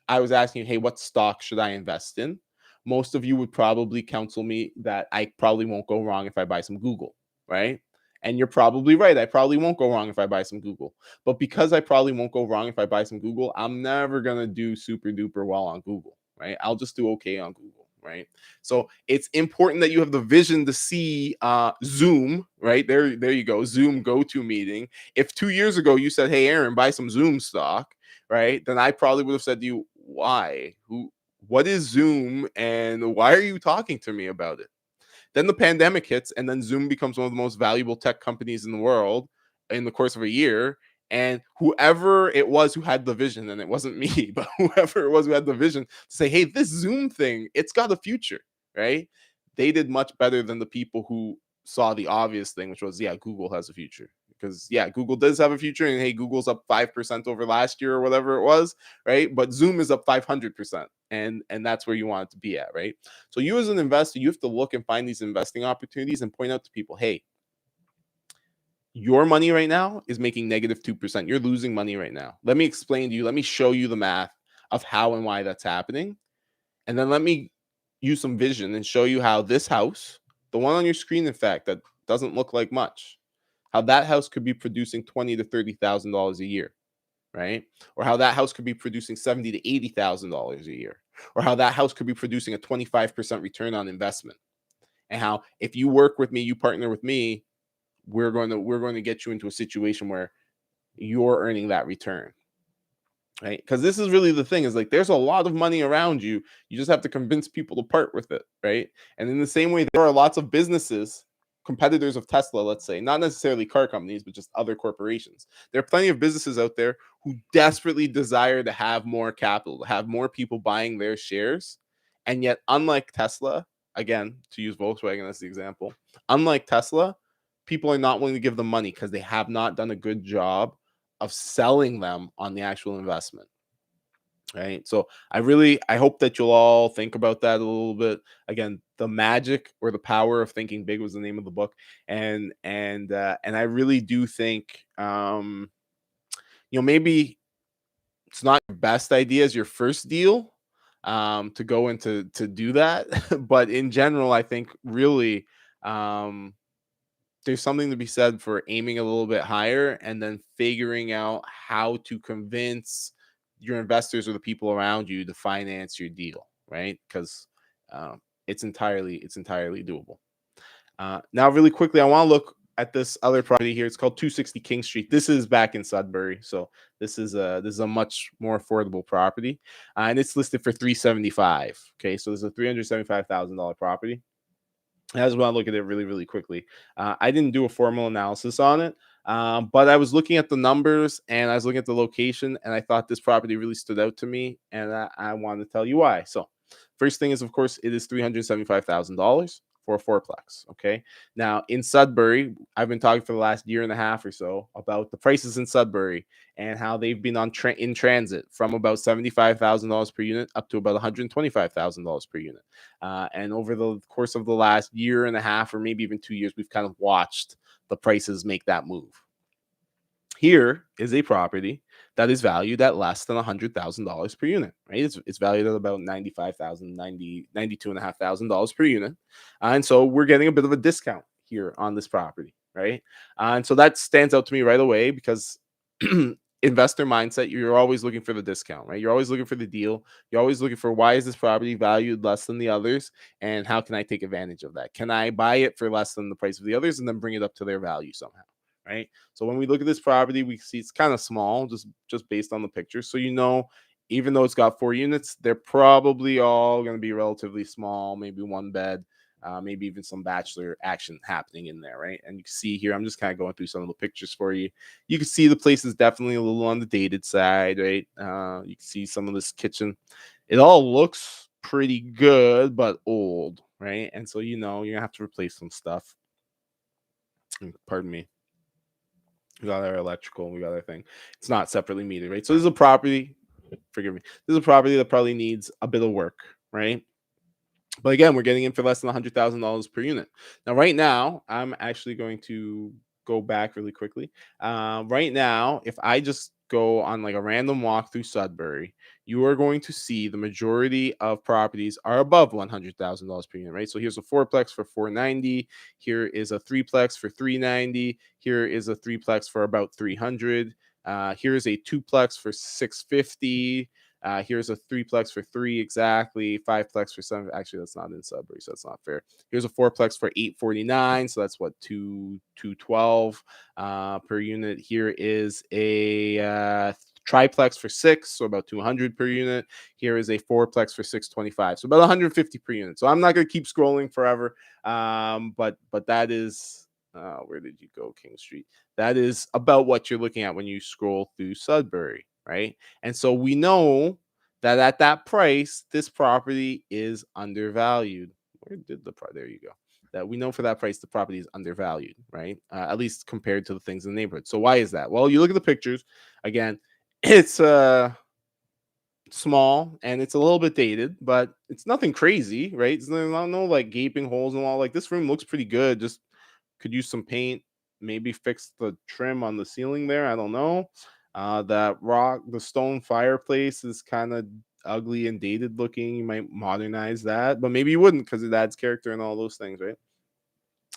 I was asking you, hey, what stock should I invest in? Most of you would probably counsel me that I probably won't go wrong if I buy some Google, right? And you're probably right. I probably won't go wrong if I buy some Google. But because I probably won't go wrong if I buy some Google, I'm never going to do super duper well on Google, right? I'll just do okay on Google, right? So it's important that you have the vision to see Zoom, right? There you go. Zoom GoToMeeting. If 2 years ago you said, hey, Aaron, buy some Zoom stock, right? Then I probably would have said to you, why? What is Zoom and why are you talking to me about it? Then the pandemic hits, and then Zoom becomes one of the most valuable tech companies in the world in the course of a year. And whoever it was who had the vision, and it wasn't me, but whoever it was who had the vision to say, hey, this Zoom thing, it's got a future, right? They did much better than the people who saw the obvious thing, which was, yeah, Google has a future. Because, yeah, Google does have a future. And, hey, Google's up 5% over last year or whatever it was, right? But Zoom is up 500%. And that's where you want it to be at, right? So you as an investor, you have to look and find these investing opportunities and point out to people, hey, your money right now is making negative 2%. You're losing money right now. Let me explain to you. Let me show you the math of how and why that's happening. And then let me use some vision and show you how this house, the one on your screen, in fact, that doesn't look like much, how that house could be producing $20,000 to $30,000 a year, right? Or how that house could be producing $70,000 to $80,000 a year, or how that house could be producing a 25% return on investment. And how if you work with me, you partner with me, we're going to get you into a situation where you're earning that return. right? Because this is really the thing, is like there's a lot of money around you. You just have to convince people to part with it, right? And in the same way, there are lots of businesses, competitors of Tesla, let's say, not necessarily car companies, but just other corporations. There are plenty of businesses out there who desperately desire to have more capital, to have more people buying their shares. And yet, unlike Tesla, again, to use Volkswagen as the example, unlike Tesla, people are not willing to give them money because they have not done a good job of selling them on the actual investment, right? So I hope that you'll all think about that a little bit. Again, the magic or the power of thinking big was the name of the book. And I really do think, maybe it's not your best idea as your first deal, to go into to do that. But in general, I think really, um there's something to be said for aiming a little bit higher and then figuring out how to convince your investors or the people around you to finance your deal, right? Because it's entirely doable. Now, really quickly, I want to look at this other property here. It's called 260 King Street. This is back in Sudbury, so this is a much more affordable property, and it's listed for 375. Okay, so this is a $375,000 property. I just want to look at it really, really quickly. I didn't do a formal analysis on it, but I was looking at the numbers and I was looking at the location, and I thought this property really stood out to me, and I wanted to tell you why. So, first thing is, of course, it is $375,000 for a fourplex. Okay, now in Sudbury, I've been talking for the last year and a half or so about the prices in Sudbury and how they've been in transit from about $75,000 per unit up to about $125,000 per unit. And over the course of the last year and a half, or maybe even 2 years, we've kind of watched the prices make that move. Here is a property that is valued at less than $100,000 per unit, right? It's valued at about $92,500 per unit. And so we're getting a bit of a discount here on this property, right? And so that stands out to me right away because investor mindset, you're always looking for the discount, right? You're always looking for the deal. You're always looking for, why is this property valued less than the others? And how can I take advantage of that? Can I buy it for less than the price of the others and then bring it up to their value somehow? Right. So when we look at this property, we see it's kind of small, just based on the picture. So even though it's got 4 units, they're probably all going to be relatively small, maybe one bed, maybe even some bachelor action happening in there, right? And you can see here, I'm just kind of going through some of the pictures for you. You can see the place is definitely a little on the dated side, right? You can see some of this kitchen. It all looks pretty good, but old, right? And so you're gonna have to replace some stuff. Pardon me. We got our electrical, we got our thing. It's not separately metered, right? So this is a property. Forgive me. This is a property that probably needs a bit of work, right? But again, we're getting in for less than $100,000 per unit. Now, right now, I'm actually going to go back really quickly. Right now, if I just go on like a random walk through Sudbury, you are going to see the majority of properties are above $100,000 per unit, right? So here's a fourplex for 490. Here is a threeplex for 390. Here is a threeplex for about 300. Here's a twoplex for 650. Here's a threeplex for three exactly, fiveplex for seven. Actually, that's not in Sudbury, so that's not fair. Here's a fourplex for 849, so that's what 212 per unit. Here is a triplex for six, so about 200 per unit. Here is a fourplex for 625, so about 150 per unit. So I'm not going to keep scrolling forever, but that is where did you go, King Street? That is about what you're looking at when you scroll through Sudbury, right? And so we know that at that price, this property is undervalued. Where did the price? There you go. That we know for that price, the property is undervalued, right? At least compared to the things in the neighborhood. So why is that? Well, you look at the pictures. Again, it's small and it's a little bit dated, but it's nothing crazy, right? There's no like gaping holes and all. Like this room looks pretty good. Just could use some paint, maybe fix the trim on the ceiling there. I don't know. The stone fireplace is kind of ugly and dated looking. You might modernize that, but maybe you wouldn't because it adds character and all those things, right?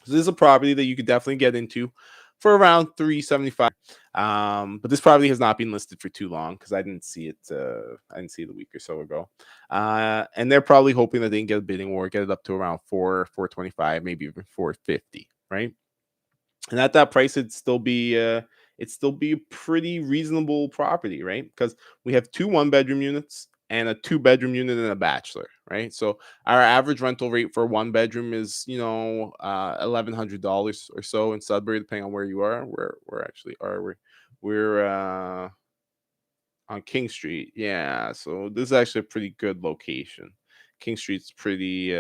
So this is a property that you could definitely get into for around 375. But this property has not been listed for too long because I didn't see it. I didn't see it a week or so ago. And they're probably hoping that they can get a bidding war, get it up to around 425, maybe even 450, right? And at that price, it'd still be a pretty reasonable property, right? Because we have two 1 bedroom units and a 2 bedroom unit and a bachelor, right? So our average rental rate for 1 bedroom is, $1,100 or so in Sudbury, depending on where you are. Where actually are we? We're on King Street. Yeah, so this is actually a pretty good location. King Street's pretty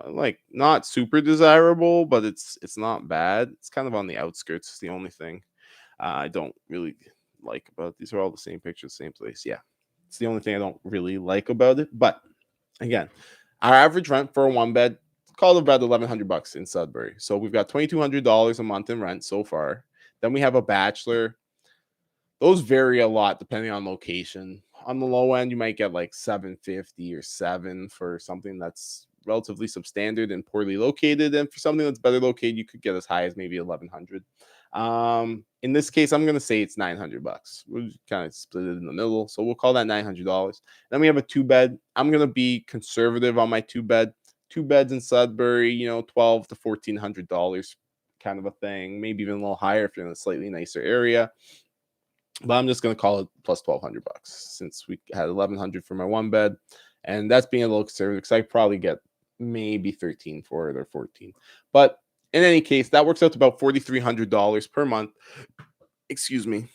like not super desirable, but it's not bad. It's kind of on the outskirts. It's the only thing I don't really like about it. These are all the same pictures, same place. Yeah, it's the only thing I don't really like about it. But again, our average rent for a 1 bed called about $1,100 in Sudbury. So we've got $2,200 a month in rent so far. Then we have a bachelor. Those vary a lot depending on location. On the low end, you might get like 750 or 7 for something that's relatively substandard and poorly located. And for something that's better located, you could get as high as maybe 1100. In this case, I'm gonna say it's $900. We'll kind of split it in the middle. So we'll call that $900. Then we have a 2 bed. I'm gonna be conservative on my 2 bed. 2 beds in Sudbury, $12 to $1,400 kind of a thing, maybe even a little higher if you're in a slightly nicer area, but I'm just going to call it plus $1,200 since we had 1,100 for my 1 bed, and that's being a little conservative because I probably get maybe 13 for it or 14. But in any case, that works out to about $4,300 per month. Excuse me,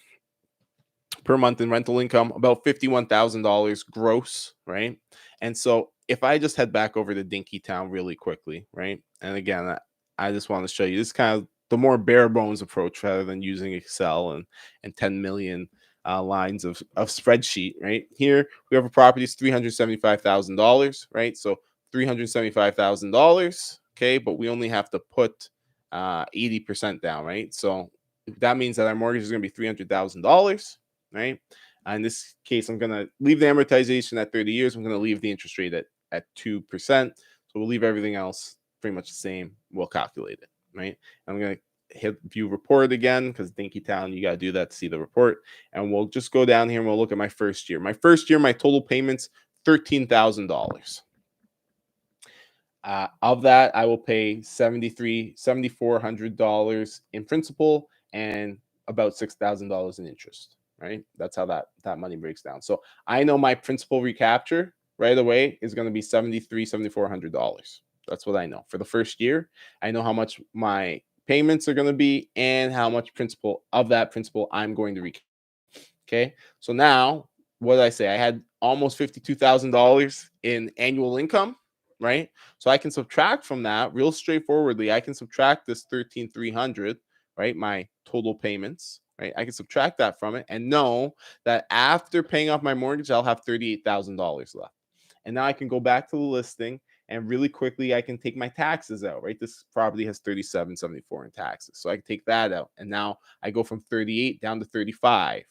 per month in rental income, about $51,000 gross, right? And so if I just head back over to Dinkytown really quickly, right? And again, I just want to show you this kind of the more bare bones approach rather than using Excel and 10 million lines of spreadsheet, right? Here we have a property is $375,000, right? So $375,000, okay, but we only have to put 80% down, right? So that means that our mortgage is going to be $300,000, right? In this case, I'm going to leave the amortization at 30 years. I'm going to leave the interest rate at 2%. So we'll leave everything else pretty much the same. We'll calculate it, right? I'm going to hit view report again because Dinkytown, you got to do that to see the report. And we'll just go down here and we'll look at my first year. My first year, my total payments, $13,000. Of that, I will pay $7,400 in principal and about $6,000 in interest. Right, that's how that money breaks down. So I know my principal recapture right away is going to be $7,400. That's what I know for the first year. I know how much my payments are going to be and how much principal of that principal I'm going to recapture. Okay, so now what did I say? I had almost $52,000 in annual income, right? So I can subtract from that real straightforwardly. I can subtract this 13,300, right? My total payments, right? I can subtract that from it and know that after paying off my mortgage, I'll have $38,000 left. And now I can go back to the listing and really quickly I can take my taxes out, right? This property has 3774 in taxes. So I can take that out. And now I go from 38 down to 35.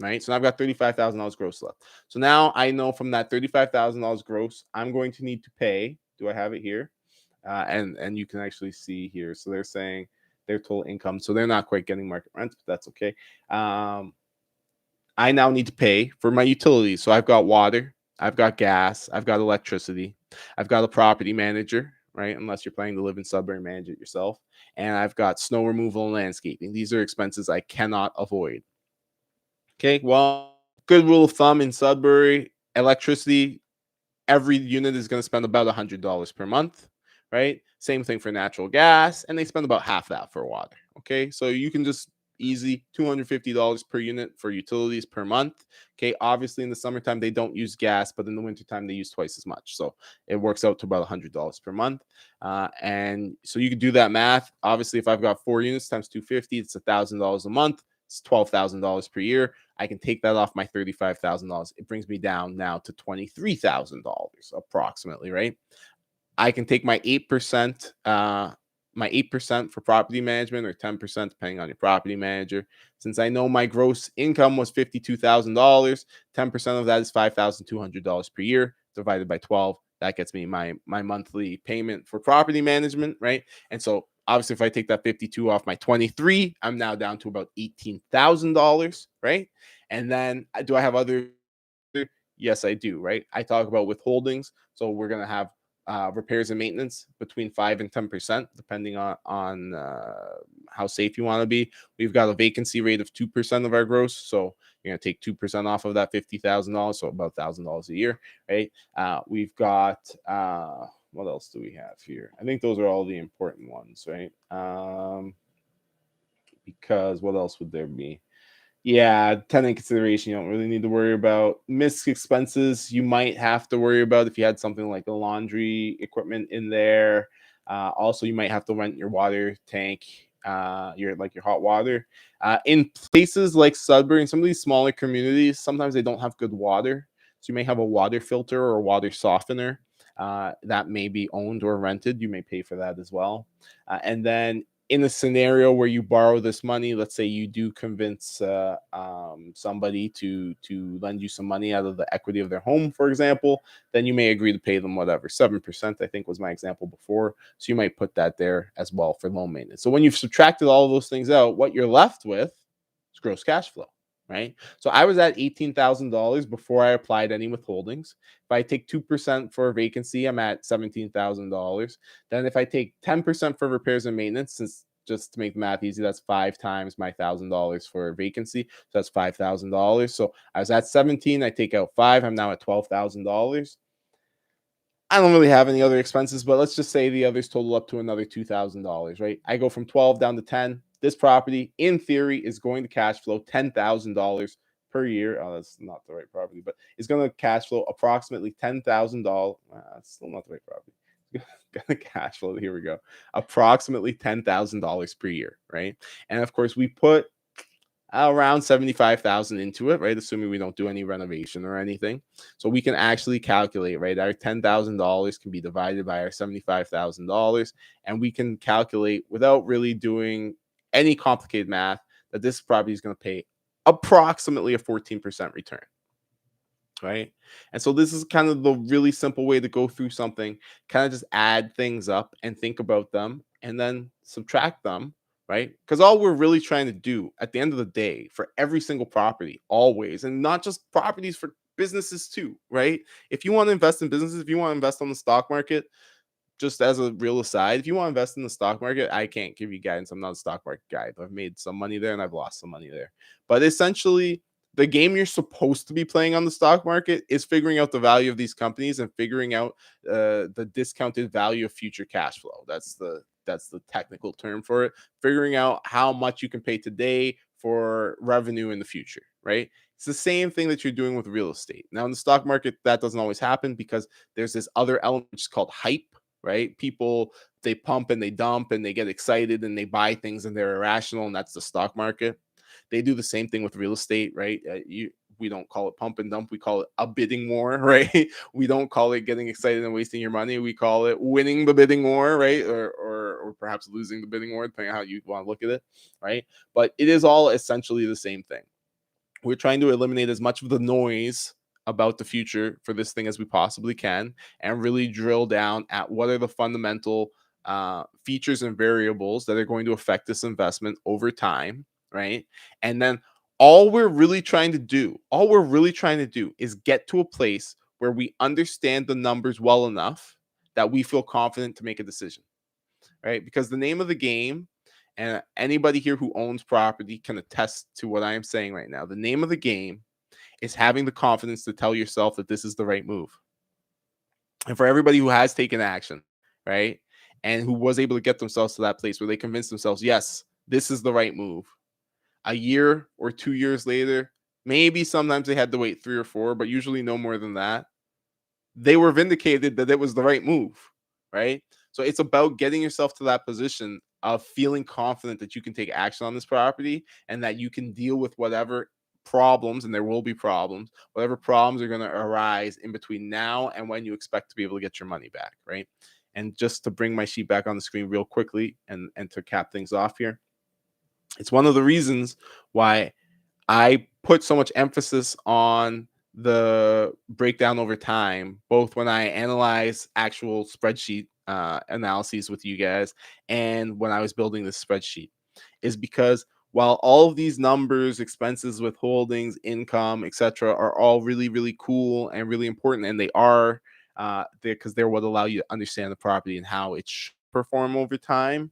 Right. So now I've got $35,000 gross left. So now I know from that $35,000 gross, I'm going to need to pay. Do I have it here? And you can actually see here. So they're saying their total income. So they're not quite getting market rent, but that's okay. I now need to pay for my utilities. So I've got water, I've got gas, I've got electricity, I've got a property manager, right? Unless you're planning to live in Sudbury and manage it yourself. And I've got snow removal and landscaping. These are expenses I cannot avoid. Okay, well, good rule of thumb in Sudbury, electricity, every unit is going to spend about $100 per month, right? Same thing for natural gas, and they spend about half that for water. Okay, so you can just easy $250 per unit for utilities per month. Okay, obviously in the summertime they don't use gas, but in the wintertime they use twice as much. So it works out to about $100 per month. And so you can do that math. Obviously, if I've got 4 units times 250, it's $1,000 a month. It's $12,000 per year. I can take that off my $35,000. It brings me down now to $23,000 approximately, right? I can take my 8%, my 8% for property management or 10%, depending on your property manager. Since I know my gross income was $52,000, 10% of that is $5,200 per year divided by 12. That gets me my monthly payment for property management, right? And so obviously, if I take that 52 off my 23, I'm now down to about $18,000, right? And then do I have other? Yes, I do, right? I talk about withholdings. So we're going to have repairs and maintenance between 5 and 10%, depending on how safe you want to be. We've got a vacancy rate of 2% of our gross, so you're gonna take 2% off of that $50,000, so about $1,000 a year, right? We've got what else do we have here? I think those are all the important ones, right? Because what else would there be? Yeah, tenant consideration you don't really need to worry about. Missed expenses you might have to worry about if you had something like a laundry equipment in there. Also, you might have to rent your water tank, your hot water. In places like Sudbury and some of these smaller communities, sometimes they don't have good water, so you may have a water filter or a water softener that may be owned or rented. You may pay for that as well. And then in a scenario where you borrow this money, let's say you do convince somebody to lend you some money out of the equity of their home, for example, then you may agree to pay them whatever 7%. I think was my example before. So you might put that there as well for loan maintenance. So when you've subtracted all of those things out, what you're left with is gross cash flow. Right. So I was at $18,000 before I applied any withholdings. If I take 2% for a vacancy, I'm at $17,000. Then if I take 10% for repairs and maintenance, since just to make the math easy, that's 5 times my $1,000 for a vacancy. So that's $5,000. So I was at 17. I take out 5. I'm now at $12,000. I don't really have any other expenses, but let's just say the others total up to another $2,000, right? I go from 12 down to 10. This property, in theory, is going to cash flow $10,000 per year. Oh, that's not the right property, but it's going to cash flow approximately $10,000. That's still not the right property. Going to cash flow. Here we go. Approximately $10,000 per year, right? And of course, we put around 75,000 into it, right? Assuming we don't do any renovation or anything. So we can actually calculate, right? Our $10,000 can be divided by our $75,000, and we can calculate without really doing any complicated math that this property is going to pay approximately a 14% return. Right. And so this is kind of the really simple way to go through something, kind of just add things up and think about them and then subtract them. Right. Because all we're really trying to do at the end of the day for every single property, always, and not just properties, for businesses too. Right. If you want to invest in businesses, if you want to invest on the stock market, just as a real aside, if you want to invest in the stock market, I can't give you guidance. I'm not a stock market guy, but I've made some money there and I've lost some money there. But essentially, the game you're supposed to be playing on the stock market is figuring out the value of these companies and figuring out the discounted value of future cash flow. That's the technical term for it. Figuring out how much you can pay today for revenue in the future, right? It's the same thing that you're doing with real estate. Now, in the stock market, that doesn't always happen because there's this other element which is called hype, right? People, they pump and they dump and they get excited and they buy things and they're irrational, and that's the stock market. They do the same thing with real estate, right? We don't call it pump and dump. We call it a bidding war, right? We don't call it getting excited and wasting your money. We call it winning the bidding war, right? Or perhaps losing the bidding war, depending on how you want to look at it, right? But it is all essentially the same thing. We're trying to eliminate as much of the noise about the future for this thing as we possibly can and really drill down at what are the fundamental features and variables that are going to affect this investment over time, right? And then all we're really trying to do is get to a place where we understand the numbers well enough that we feel confident to make a decision, right? Because the name of the game, and anybody here who owns property can attest to what I am saying right now. The name of the game is having the confidence to tell yourself that this is the right move. And for everybody who has taken action, right, and who was able to get themselves to that place where they convinced themselves, yes, this is the right move. A year or 2 years later, maybe sometimes they had to wait 3 or 4, but usually no more than that, they were vindicated that it was the right move, right? So it's about getting yourself to that position of feeling confident that you can take action on this property and that you can deal with whatever problems, and there will be problems, whatever problems are going to arise in between now and when you expect to be able to get your money back, right? And just to bring my sheet back on the screen real quickly and to cap things off here, it's one of the reasons why I put so much emphasis on the breakdown over time, both when I analyze actual spreadsheet analyses with you guys and when I was building this spreadsheet, is because while all of these numbers, expenses, withholdings, income, etc., are all really, really cool and really important, and they are because they're what allow you to understand the property and how it should perform over time.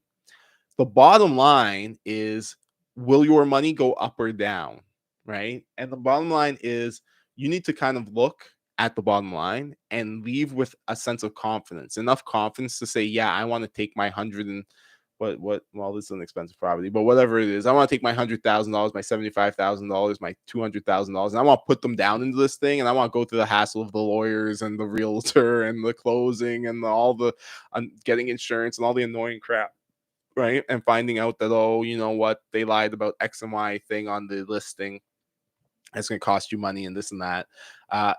The bottom line is, will your money go up or down? Right. And the bottom line is, you need to kind of look at the bottom line and leave with a sense of confidence, enough confidence to say, yeah, I want to take my hundred and well, this is an expensive property, but whatever it is, I want to take my $100,000, my $75,000, my $200,000, and I want to put them down into this thing, and I want to go through the hassle of the lawyers and the realtor and the closing and all the getting insurance and all the annoying crap, right? And finding out that, oh, you know what, they lied about X and Y thing on the listing. It's going to cost you money and this and that.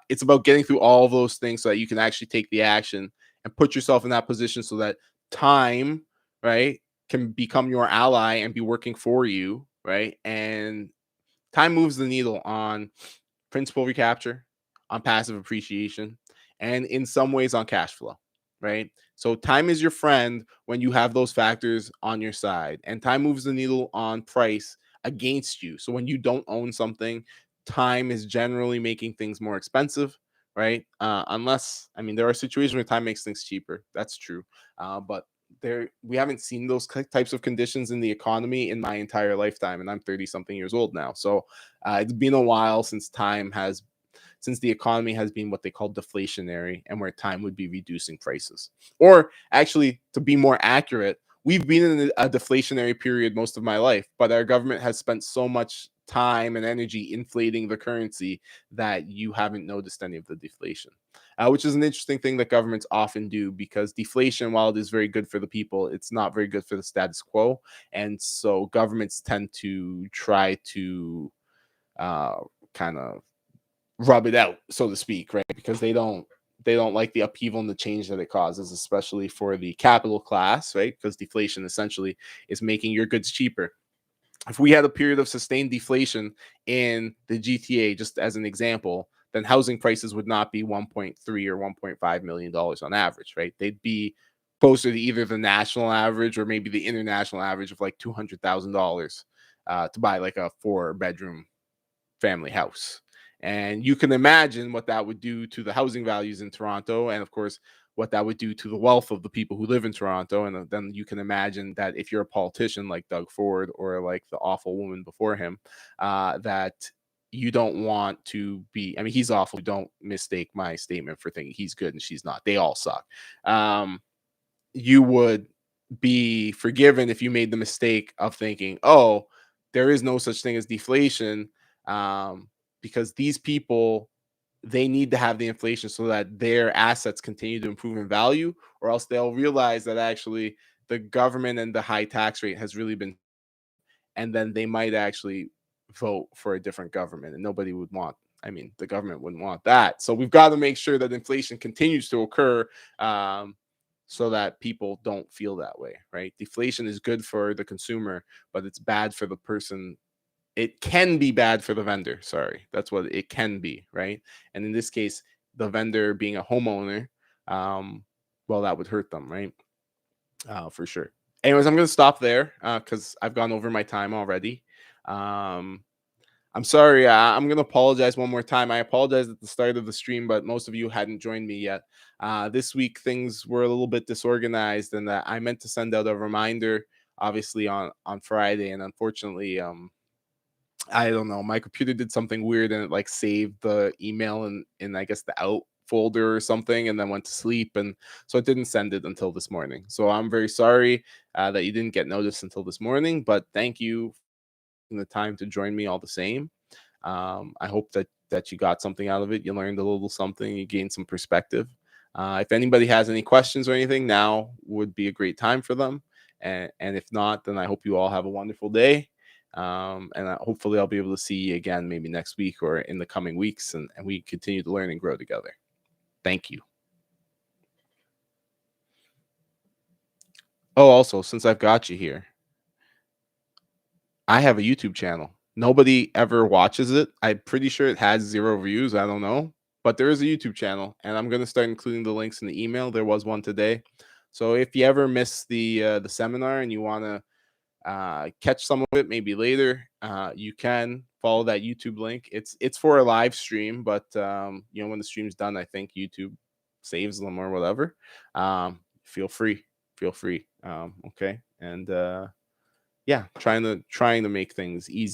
It's about getting through all of those things so that you can actually take the action and put yourself in that position so that time, right, can become your ally and be working for you, right? And time moves the needle on principal recapture, on passive appreciation, and in some ways on cash flow, right? So time is your friend when you have those factors on your side, and time moves the needle on price against you. So when you don't own something, time is generally making things more expensive, right? Unless, I mean, there are situations where time makes things cheaper. That's true, but we haven't seen those types of conditions in the economy in my entire lifetime, and I'm 30 something years old now. So it's been a while since the economy has been what they call deflationary, and where time would be reducing prices. Or actually, to be more accurate, we've been in a deflationary period most of my life, but our government has spent so much time and energy inflating the currency that you haven't noticed any of the deflation, which is an interesting thing that governments often do, because deflation, while it is very good for the people, it's not very good for the status quo. And so governments tend to try to uh, kind of rub it out, so to speak, right? Because they don't like the upheaval and the change that it causes, especially for the capital class, right? Because deflation essentially is making your goods cheaper. If we had a period of sustained deflation in the GTA, just as an example, then housing prices would not be 1.3 or 1.5 million dollars on average, right? They'd be closer to either the national average or maybe the international average of like $200,000 to buy like a 4-bedroom family house. And you can imagine what that would do to the housing values in Toronto, and of course, what that would do to the wealth of the people who live in Toronto. And then you can imagine that if you're a politician like Doug Ford or like the awful woman before him, that you don't want to be. I mean, he's awful. Don't mistake my statement for thinking he's good and she's not. They all suck. You would be forgiven if you made the mistake of thinking, oh, there is no such thing as deflation, um, because these people, they need to have the inflation so that their assets continue to improve in value, or else they'll realize that actually the government and the high tax rate has really been screwed, and then they might actually vote for a different government, and nobody would want. I mean, the government wouldn't want that. So we've got to make sure that inflation continues to occur, um, so that people don't feel that way, right? Deflation is good for the consumer, but it's bad for the person. It can be bad for the vendor. Sorry, that's what it can be, right? And in this case, the vendor being a homeowner, um, well, that would hurt them, right? For sure. Anyways, I'm gonna stop there because I've gone over my time already. Um, I'm sorry. I'm going to apologize one more time. I apologize at the start of the stream, but most of you hadn't joined me yet. This week, things were a little bit disorganized, and I meant to send out a reminder, obviously, on Friday. And unfortunately, I don't know, my computer did something weird and it like saved the email in I guess the out folder or something, and then went to sleep, and so it didn't send it until this morning. So I'm very sorry that you didn't get notice until this morning, but thank you for taking the time to join me all the same. I hope that you got something out of it. You learned a little something. You gained some perspective. If anybody has any questions or anything, now would be a great time for them. And if not, then I hope you all have a wonderful day. And hopefully I'll be able to see you again maybe next week or in the coming weeks, and we continue to learn and grow together. Thank you. Oh, also, since I've got you here, I have a YouTube channel. Nobody ever watches it. I'm pretty sure it has 0 views. I don't know. But there is a YouTube channel, and I'm going to start including the links in the email. There was one today. So if you ever miss the seminar and you want to catch some of it maybe later, you can follow that YouTube link. It's for a live stream, but when the stream's done, I think YouTube saves them or whatever, feel free. Feel free. Okay. And yeah, trying to make things easier